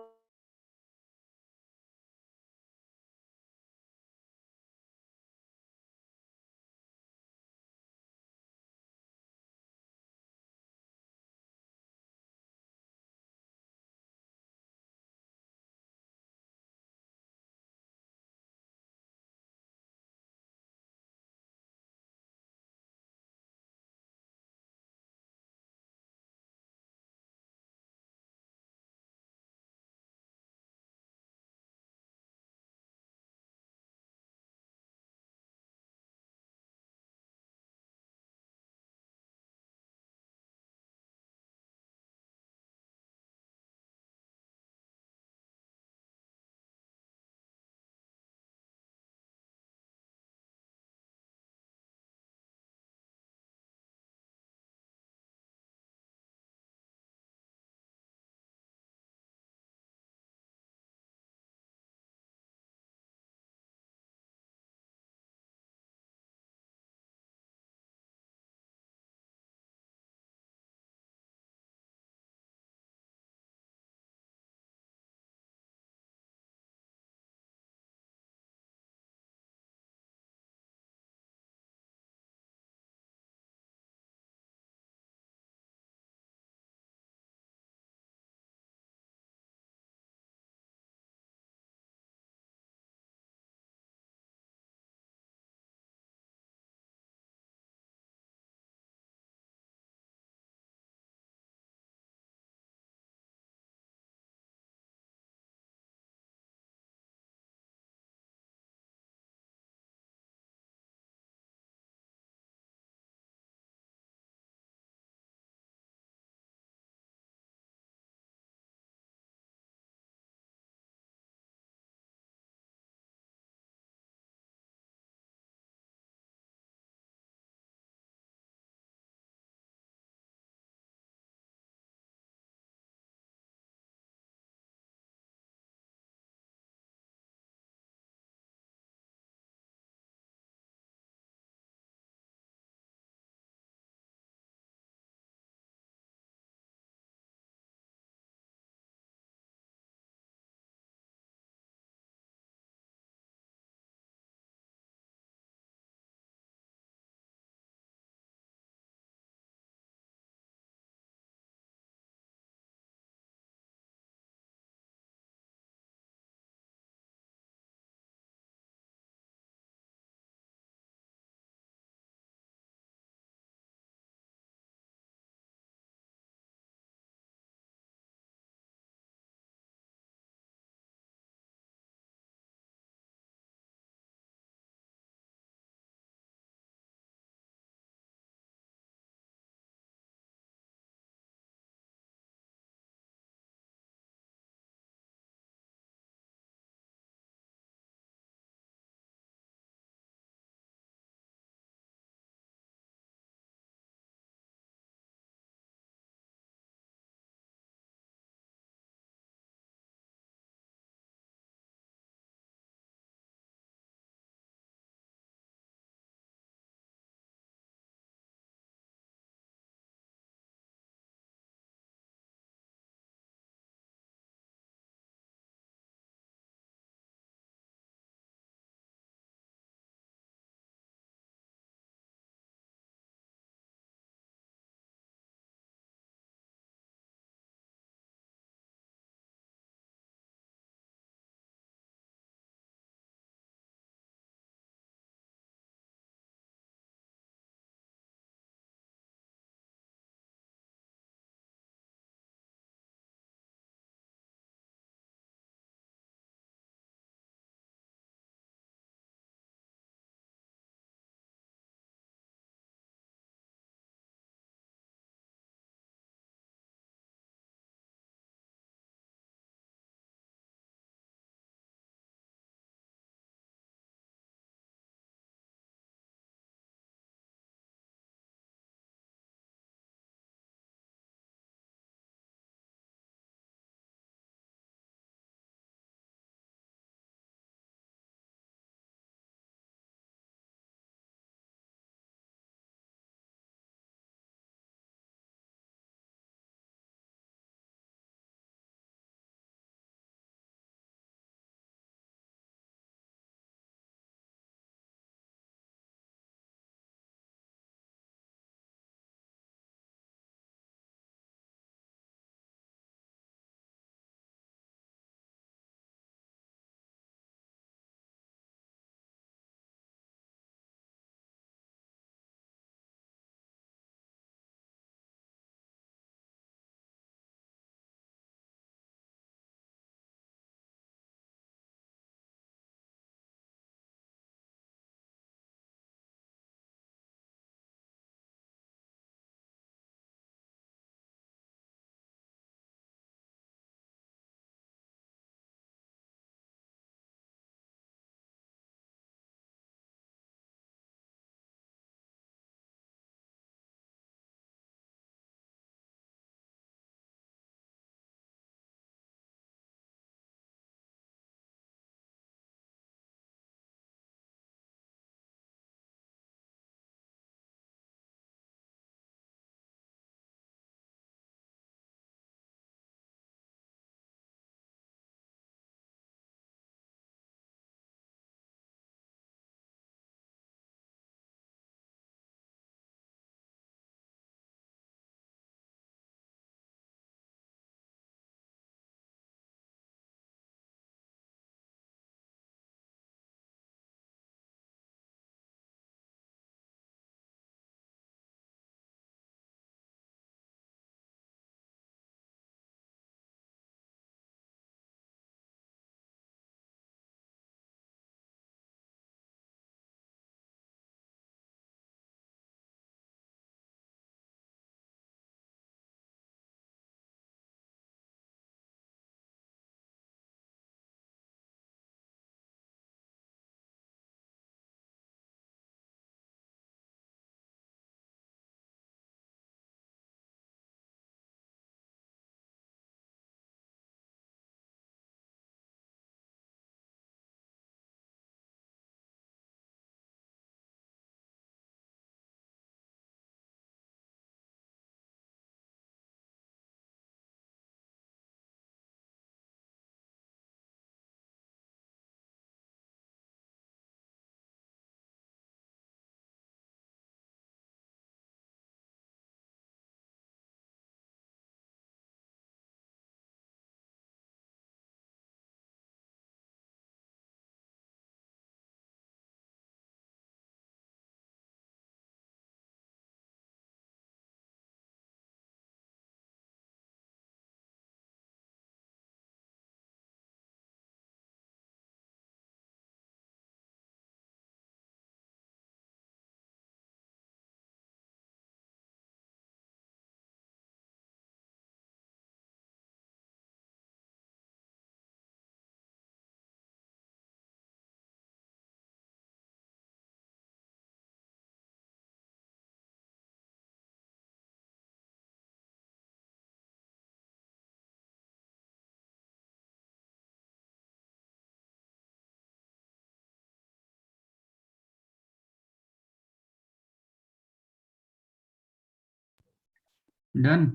Done.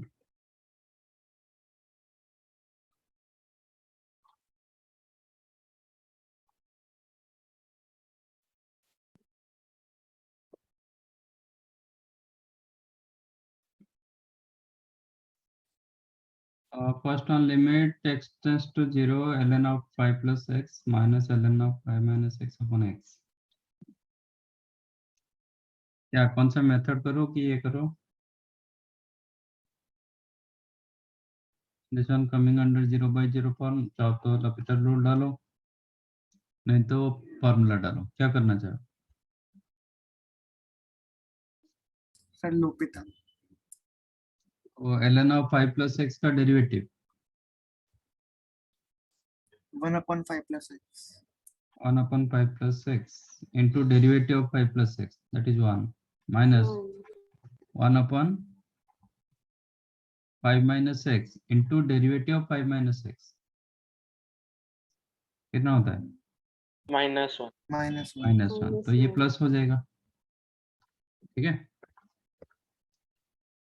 First on limit x tends to 0 ln of 5 plus x minus ln of 5 minus x upon x। क्या कौन सा मेथड करो कि ये करो? This one coming under 0/0 form. चाहो तो लपिटर रूल डालो, नहीं तो फॉर्मूला डालो। क्या करना चाहो? सर लोपिता वो ln of 5 plus x का derivative 1/5 plus x 1/5 plus x into derivative of 5 plus x, that is 1 minus 1/5 minus x into derivative of 5 minus x। कितना होता है? -1। -1 -1, तो ये प्लस हो जाएगा, ठीक है,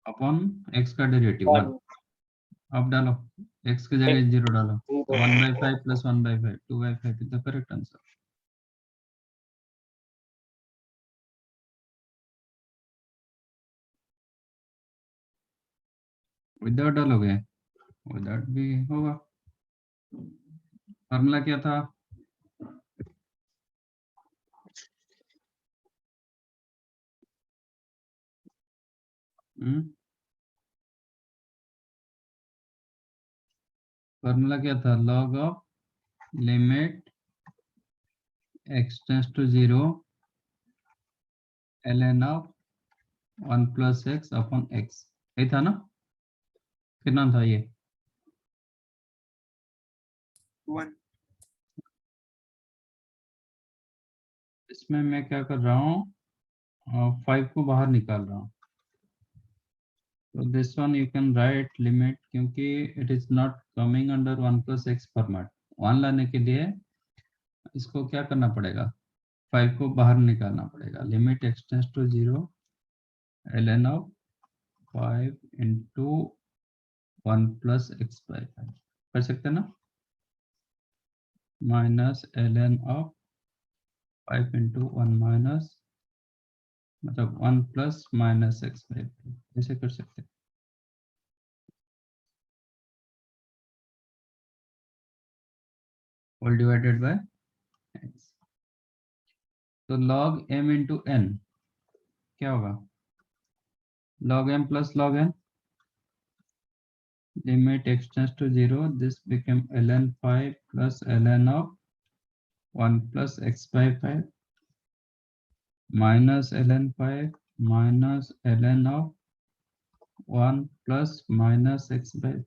अपॉन x का डेरिवेटिव 1। अब डालो x की जगह 0 डालो, 1/5 plus 1/5 2/5 is the correct answer। Without डालोगे? विदाउट भी होगा। फॉर्मूला क्या था? फॉर्मूला क्या था? log of limit x tends to 0 ln of 1 plus x upon x, ये था ना? कितना था ये? 1 इसमें मैं क्या कर रहा हूँ, 5 को बाहर निकाल रहा हूँ। तो this one you can write limit, क्योंकि it is not coming under 1 plus x format. 1 लाने के लिए इसको क्या करना पड़ेगा? 5 को बाहर निकालना पड़ेगा। Limit x tends to 0 ln of 5 into 1 plus x by 5 कर सकते हैं ना? Minus ln of 5 into 1 minus, मतलब 1 plus minus x by 5, ऐसे कर सकते हैं। All divided by x। तो log m into n क्या होगा? log m plus log n, limit x tends to 0, this became ln 5 plus ln of 1 plus x by 5 minus ln 5 minus ln of 1 plus minus x by 5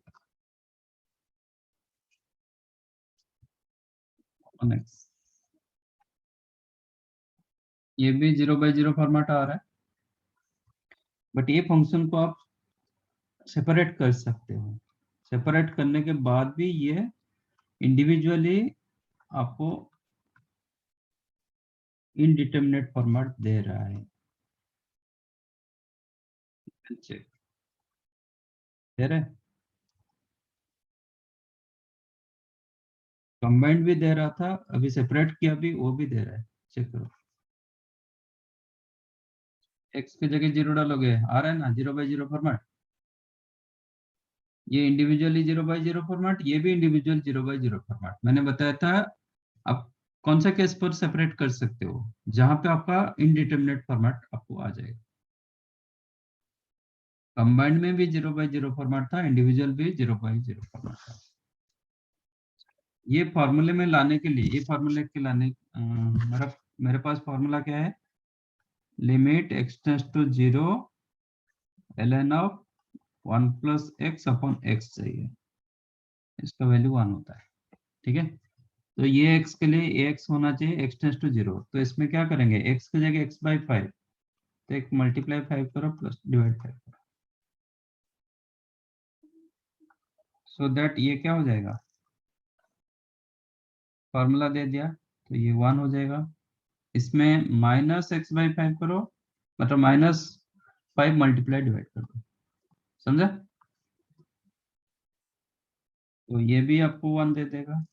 on x। ये भी 0/0 format आ रहा है, but ये function को आप separate कर सकते हो। सेपरेट करने के बाद भी ये इंडिविजुअली आपको इनडिटरमिनेट फॉर्मेट दे रहा है। चेक दे रहा है, कंबाइंड भी दे रहा था, अभी सेपरेट किया भी, वो भी दे रहा है। चेक करो, x की जगह 0 डालोगे, आ रहा है ना 0/0 फॉर्मेट। ये इंडिविजुअली 0/0 फॉर्मेट, ये भी इंडिविजुअल 0/0 फॉर्मेट। मैंने बताया था आप कौन सा केस पर सेपरेट कर सकते हो, जहां पे आपका इनडिटरमिनेट फॉर्मेट आपको आ जाएगा। कंबाइंड में भी 0/0 फॉर्मेट था, इंडिविजुअल भी 0/0 फॉर्मेट था। ये फॉर्मूले में लाने के लिए, ये फॉर्मूले के लाने मेरे पास फॉर्मूला क्या है? Limit x tends to 0 ln of 1 plus x upon x चाहिए, इसका वैल्यू 1 होता है, ठीक है। तो ये x के लिए ax होना चाहिए, x टेंड्स टू 0। तो इसमें क्या करेंगे, x की जगह x by 5, तो एक मल्टीप्लाई 5 करो प्लस डिवाइड 5 करो, सो दैट ये क्या हो जाएगा, फॉर्मूला दे दिया, तो ये 1 हो जाएगा। इसमें माइनस x by 5 करो, मतलब -5 मल्टीप्लाई डिवाइड कर दो, समझा? तो ये भी आपको 1 दे देगा।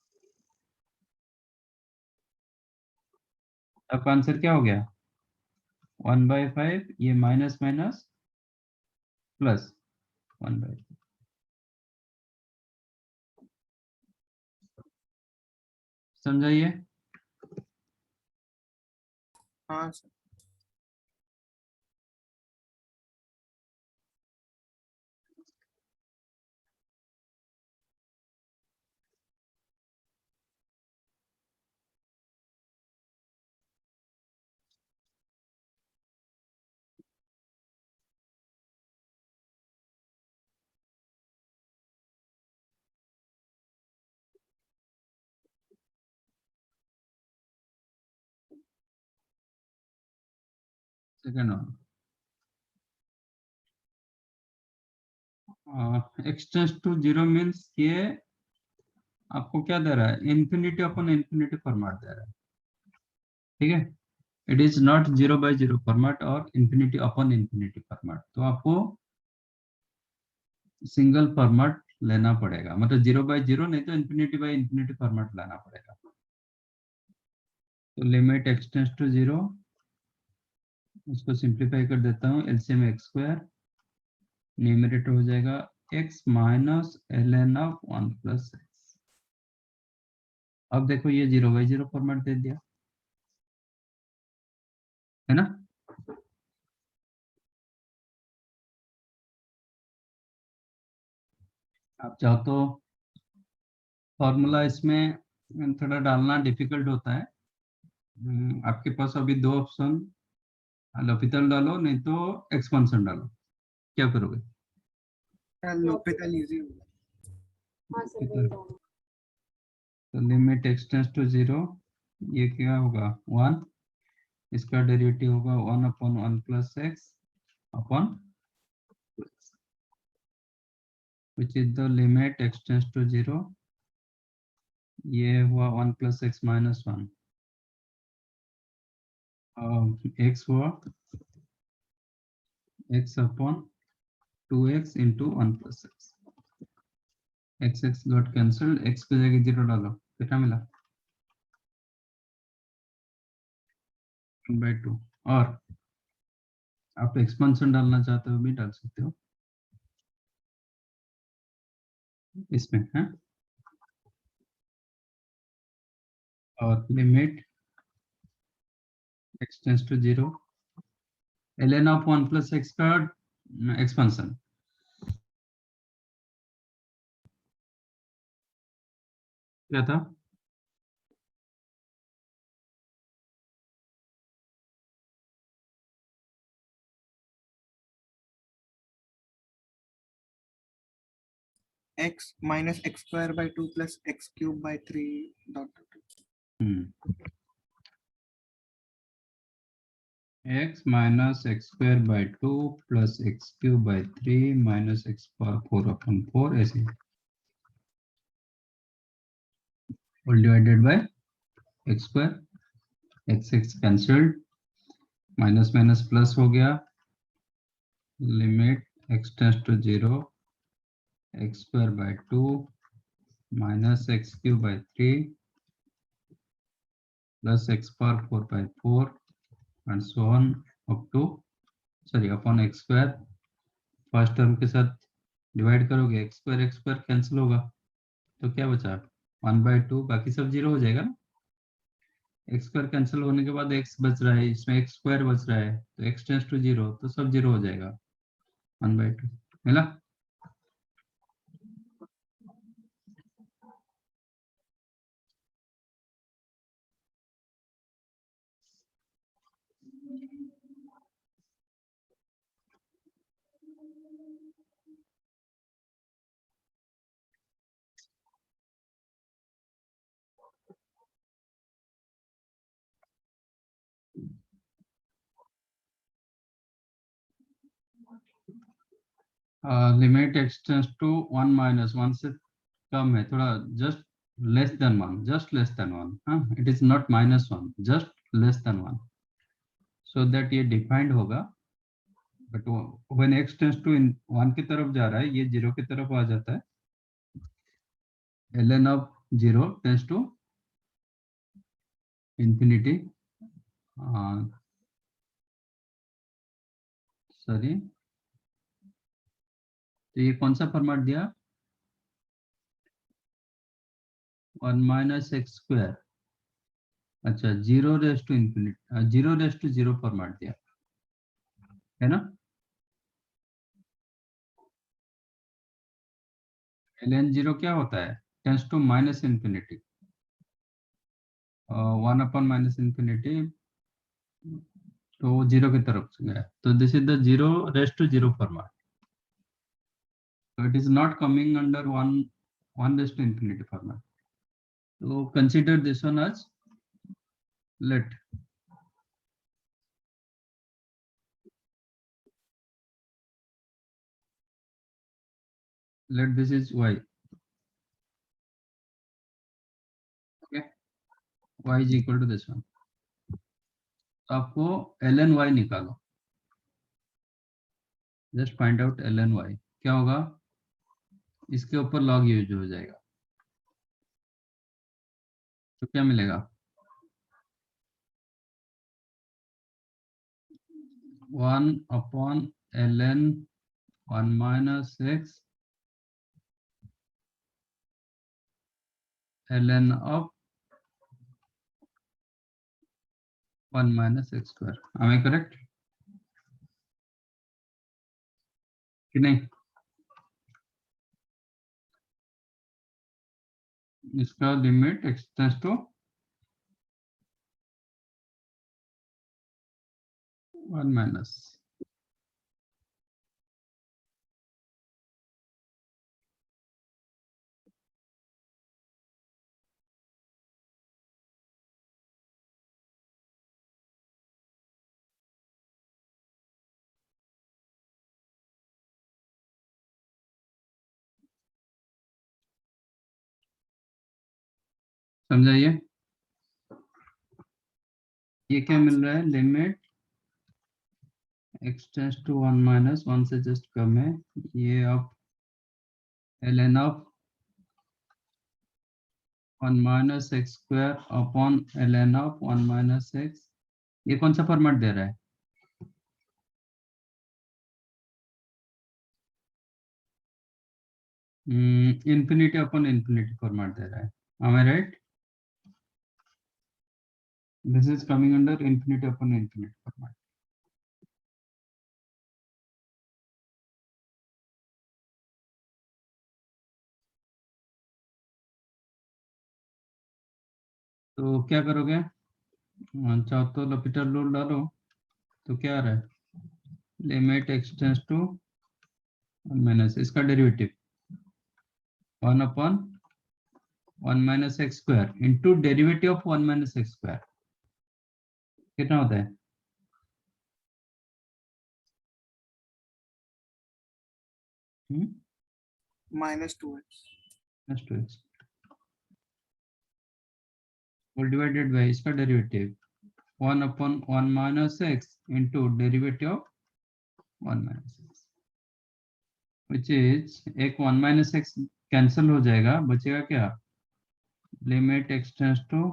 आपका आंसर क्या हो गया? 1/5, ये माइनस माइनस प्लस 1/5। समझाइए। हाँ sir. Second one, x tends to 0 means ये आपको क्या दे रहा है? इन्फिनिटी अपॉन इन्फिनिटी फॉर्मेट दे रहा है, ठीक है। इट इज नॉट 0/0 फॉर्मेट और इन्फिनिटी अपॉन इन्फिनिटी फॉर्मेट। तो आपको सिंगल फॉर्मेट लेना पड़ेगा, मतलब 0/0 नहीं तो इन्फिनिटी बाय इन्फिनिटी फॉर्मेट लेना पड़ेगा। तो लिमिट x टेंड्स टू 0, इसको सिंप्लीफाई कर देता हूँ, एलसीएम x², न्यूमरेटर हो जाएगा x minus ln of 1 plus x। अब देखो ये 0/0 फॉर्मेट दे दिया है ना। आप चाहो तो फॉर्मूला इसमें थोड़ा डालना डिफिकल्ट होता है। आपके पास अभी 2 ऑप्शन, लॉपिथल डालो नहीं तो एक्सपेंशन डालो, क्या करोगे? लोपिथल इजी होगा। तो लिमिट x टेंड्स टू 0, ये क्या होगा? 1, इसका डेरिवेटिव होगा 1/1 plus x upon which is the limit x tends to 0, ये हुआ 1 प्लस x माइनस 1, x हुआ x upon 2x into 1 plus x got cancelled, x की जगह 0 डालो, कितना मिला? 1/2। और आप एक्सपेंशन डालना चाहते हो भी डाल सकते हो इसमें, है। और limit x tends to 0, ln of 1 plus x का एक्सपेंशन, क्या था? x minus x² by 2 plus x³ by 3 dot x minus x²/2 plus x³/3 minus x⁴/4 ऐसे, all divided by x², x cancelled, minus minus plus हो गया, limit x tends to 0, x²/2 minus x³/3 plus x⁴/4 and so on up to, sorry, upon x²। First term के साथ divide करोगे, x² cancel होगा, तो क्या बचा? 1/2, बाकी सब 0 हो जाएगा ना। x² कैंसिल होने के बाद x बच रहा है, इसमें x² बच रहा है, तो x टेंड्स टू 0 तो सब 0 हो जाएगा, 1/2 मिला। Limit x tends to 1 minus 1 से कम है, थोड़ा just less than 1, just less than 1, हाँ, it is not -1, just less than 1, so that ये डिफाइंड होगा but when x tends to 1 की तरफ जा रहा है, ये 0 की तरफ आ जाता है। ln of 0 tends to infinity, sorry, तो ये कौन सा फॉर्मेट दिया? 1 माइनस एक्स स्क्वायर। अच्छा, 0 raise to infinity, 0 raise to 0 format दिया है ना। ln 0 क्या होता है? Tends to minus infinity, 1 upon minus infinity, तो 0 की तरफ से गया, तो this is the 0 raise to 0 format, so it is not coming under 1 raised to infinity format. So consider this one as let this is y. Okay, y is equal to this one. तो आपको ln y निकालो, just find out ln y। क्या होगा? इसके ऊपर log use हो जाएगा, तो क्या मिलेगा? 1 upon ln 1 minus X ln of 1 minus X square. am I correct कि नहीं? इसका limit x tends to 1 minus, समझाइए। ये क्या मिल रहा है? Limit x tends to 1 minus 1 से जस्ट कम है, ये अब ln of 1 minus X square upon ln of 1 minus X, ये कौन सा फॉर्मेट दे रहा है? इंफिनिटी अपॉन इंफिनिटी फॉर्मेट दे रहा है। am I right? This is coming under infinity upon infinity format. तो क्या करोगे? चाहो तो लॉपिटल रूल डालो, तो क्या आ रहा है? Limit x tends to 1 minus, इसका derivative 1 upon 1 minus X square into derivative of 1 minus X square, कितना होता है? -2x plus 2x whole divided by इसका derivative 1 upon 1 minus X into derivative of 1 minus X, which is एक 1 minus x cancel हो जाएगा, बचेगा क्या? Limit x tends to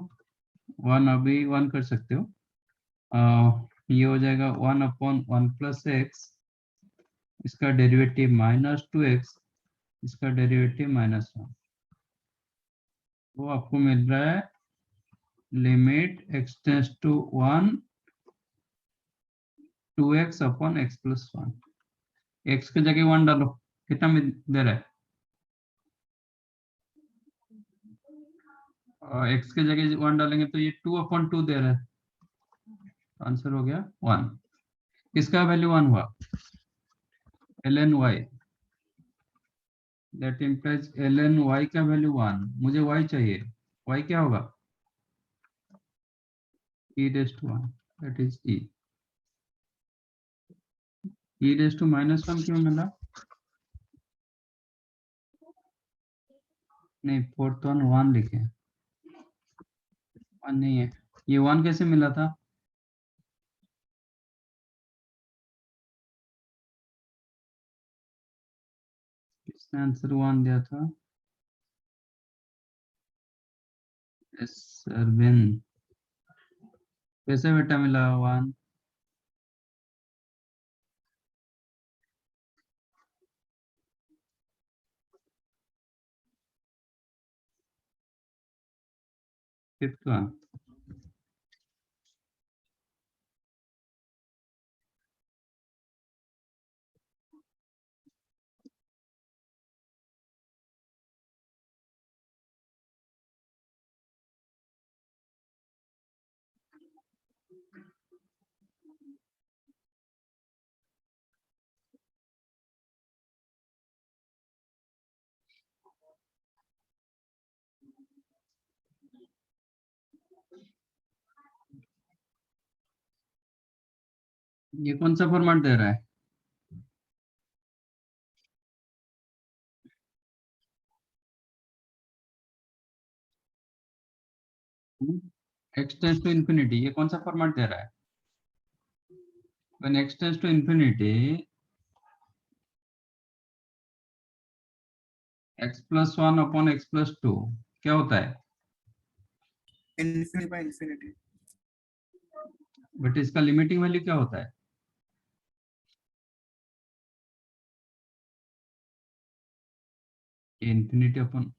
1, अभी 1 कर सकते हो, ये हो जाएगा 1 अपॉन 1 प्लस एक्स, इसका डेरिवेटिव -2x, इसका डेरिवेटिव -1, वो आपको मिल रहा है limit x tends to 1 2x upon x plus 1। x की जगह 1 डालो, कितना दे रहा है? x की जगह 1 डालेंगे तो ये 2 अपॉन 2 दे रहा है, आंसर हो गया 1। इसका वैल्यू 1 हुआ, ln y, that implies ln y का वैल्यू 1। मुझे y चाहिए, y क्या होगा? e raised to 1, that is e raised to -1 क्यों मिला? नहीं, फोर्थ वन 1 लिखे, 1 नहीं है, ये 1 कैसे मिला था? आंसर 1 दिया था। अरविंद कैसे बेटा मिला 1? Fifth one. ये कौन सा फॉर्मेट दे रहा है? x टेंड्स टू इंफिनिटी, ये कौन सा फॉर्मेट दे रहा है? When x tends to infinity, x plus 1 upon x plus 2 क्या होता है? Infinity by infinity. बट इसका लिमिटिंग वैल्यू क्या होता है? इंफिनिटी अपन,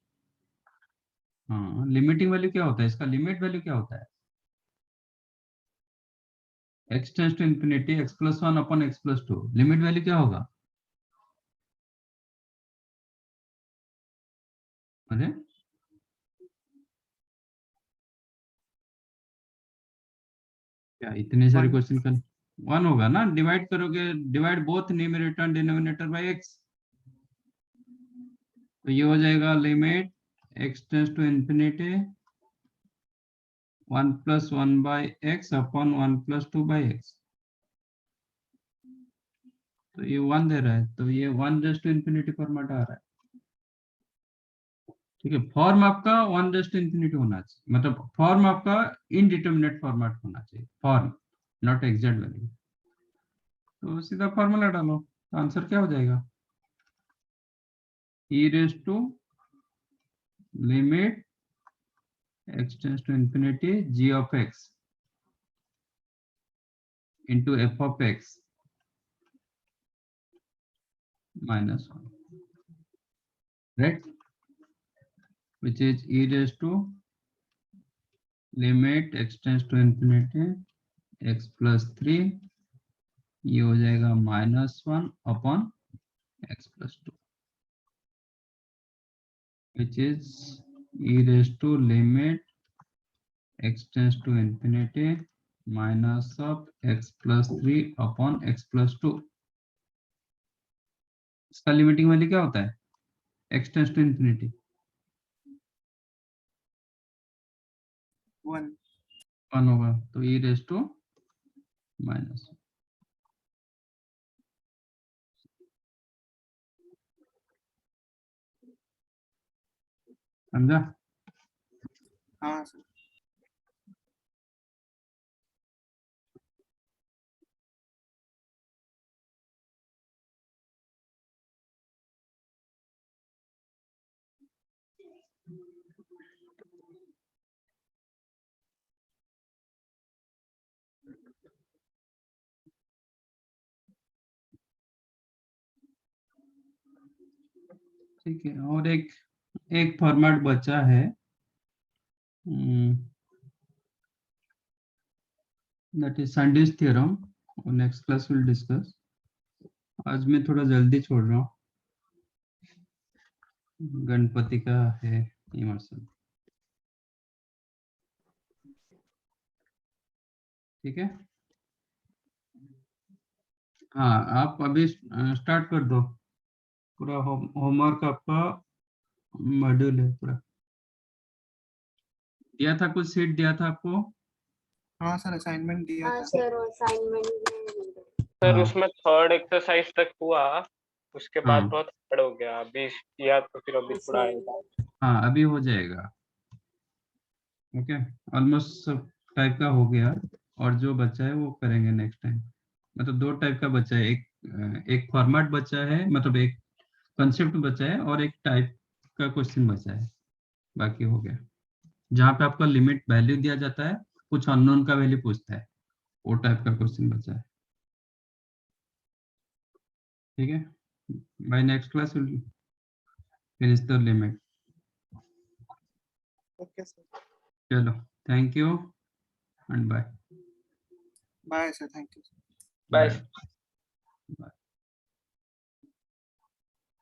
हाँ लिमिटिंग वैल्यू क्या होता है इसका? लिमिट वैल्यू क्या होता है? x tends to infinity x plus 1 upon x plus 2, limit value क्या होगा? अरे क्या इतने सारे क्वेश्चन कर 1 होगा ना? डिवाइड करोगे, divide both numerator and denominator by x, तो ये हो जाएगा limit x tends to infinity 1 plus 1 by x upon 1 plus 2 by x। तो ये 1 दे रहा है, तो ये 1 रेज़ टू इंफिनिटी फॉर्मेट आ रहा है। ठीक है, फॉर्म आपका 1 रेज़ टू इंफिनिटी होना चाहिए, मतलब फॉर्म आपका इनडिटरमिनेट फॉर्मेट होना चाहिए, फॉर्म नॉट एग्जैक्ट वैल्यू। तो सीधा फॉर्मूला डालो, तो आंसर क्या हो जाएगा? e raise to limit x tends to infinity g of x into f of x minus 1, right? Which is e raised to limit x tends to infinity x plus 3, ये हो जाएगा -1 upon x plus 2, which is e raised to limit x tends to infinity minus of x plus 3 upon x plus 2। इसका limiting value क्या होता है? x tends to infinity 1 होगा, तो e raised to -1। समझा? हाँ सर। ठीक है, और एक फॉर्मेट बचा है, that is Sunday's theorem, और next class we'll discuss। आज मैं थोड़ा जल्दी छोड़ रहा हूँ, गणपति का है इमर्सन। ठीक है, हाँ आप अभी स्टार्ट कर दो, पूरा होमवर्क आपका मॉड्यूल है पूरा। दिया था, कुछ सीट दिया था आपको? हाँ सर, असाइनमेंट दिया था। सर असाइनमेंट सर हाँ। उसमें थर्ड एक्सरसाइज तक हुआ, उसके बाद हाँ। बहुत हार्ड हो गया। अभी किया तो फिर अभी थोड़ा आएगा। हाँ अभी हो जाएगा। ओके, ऑलमोस्ट सब टाइप का हो गया, और जो बचा है वो करेंगे नेक्स्ट टाइम। मतलब 2 टाइप का बचा है, एक फॉर्मेट बचा है, मतलब एक कंसेप्ट बचा है और एक टाइप का क्वेश्चन बचा है, बाकी हो गया। जहाँ पे आपका लिमिट वैल्यू दिया जाता है, कुछ अननोन का वैल्यू पूछता है, वो टाइप का क्वेश्चन बचा है। ठीक है, by next class will finish the limit. Okay sir, चलो, thank you and bye. Bye sir, thank you. Bye. Bye.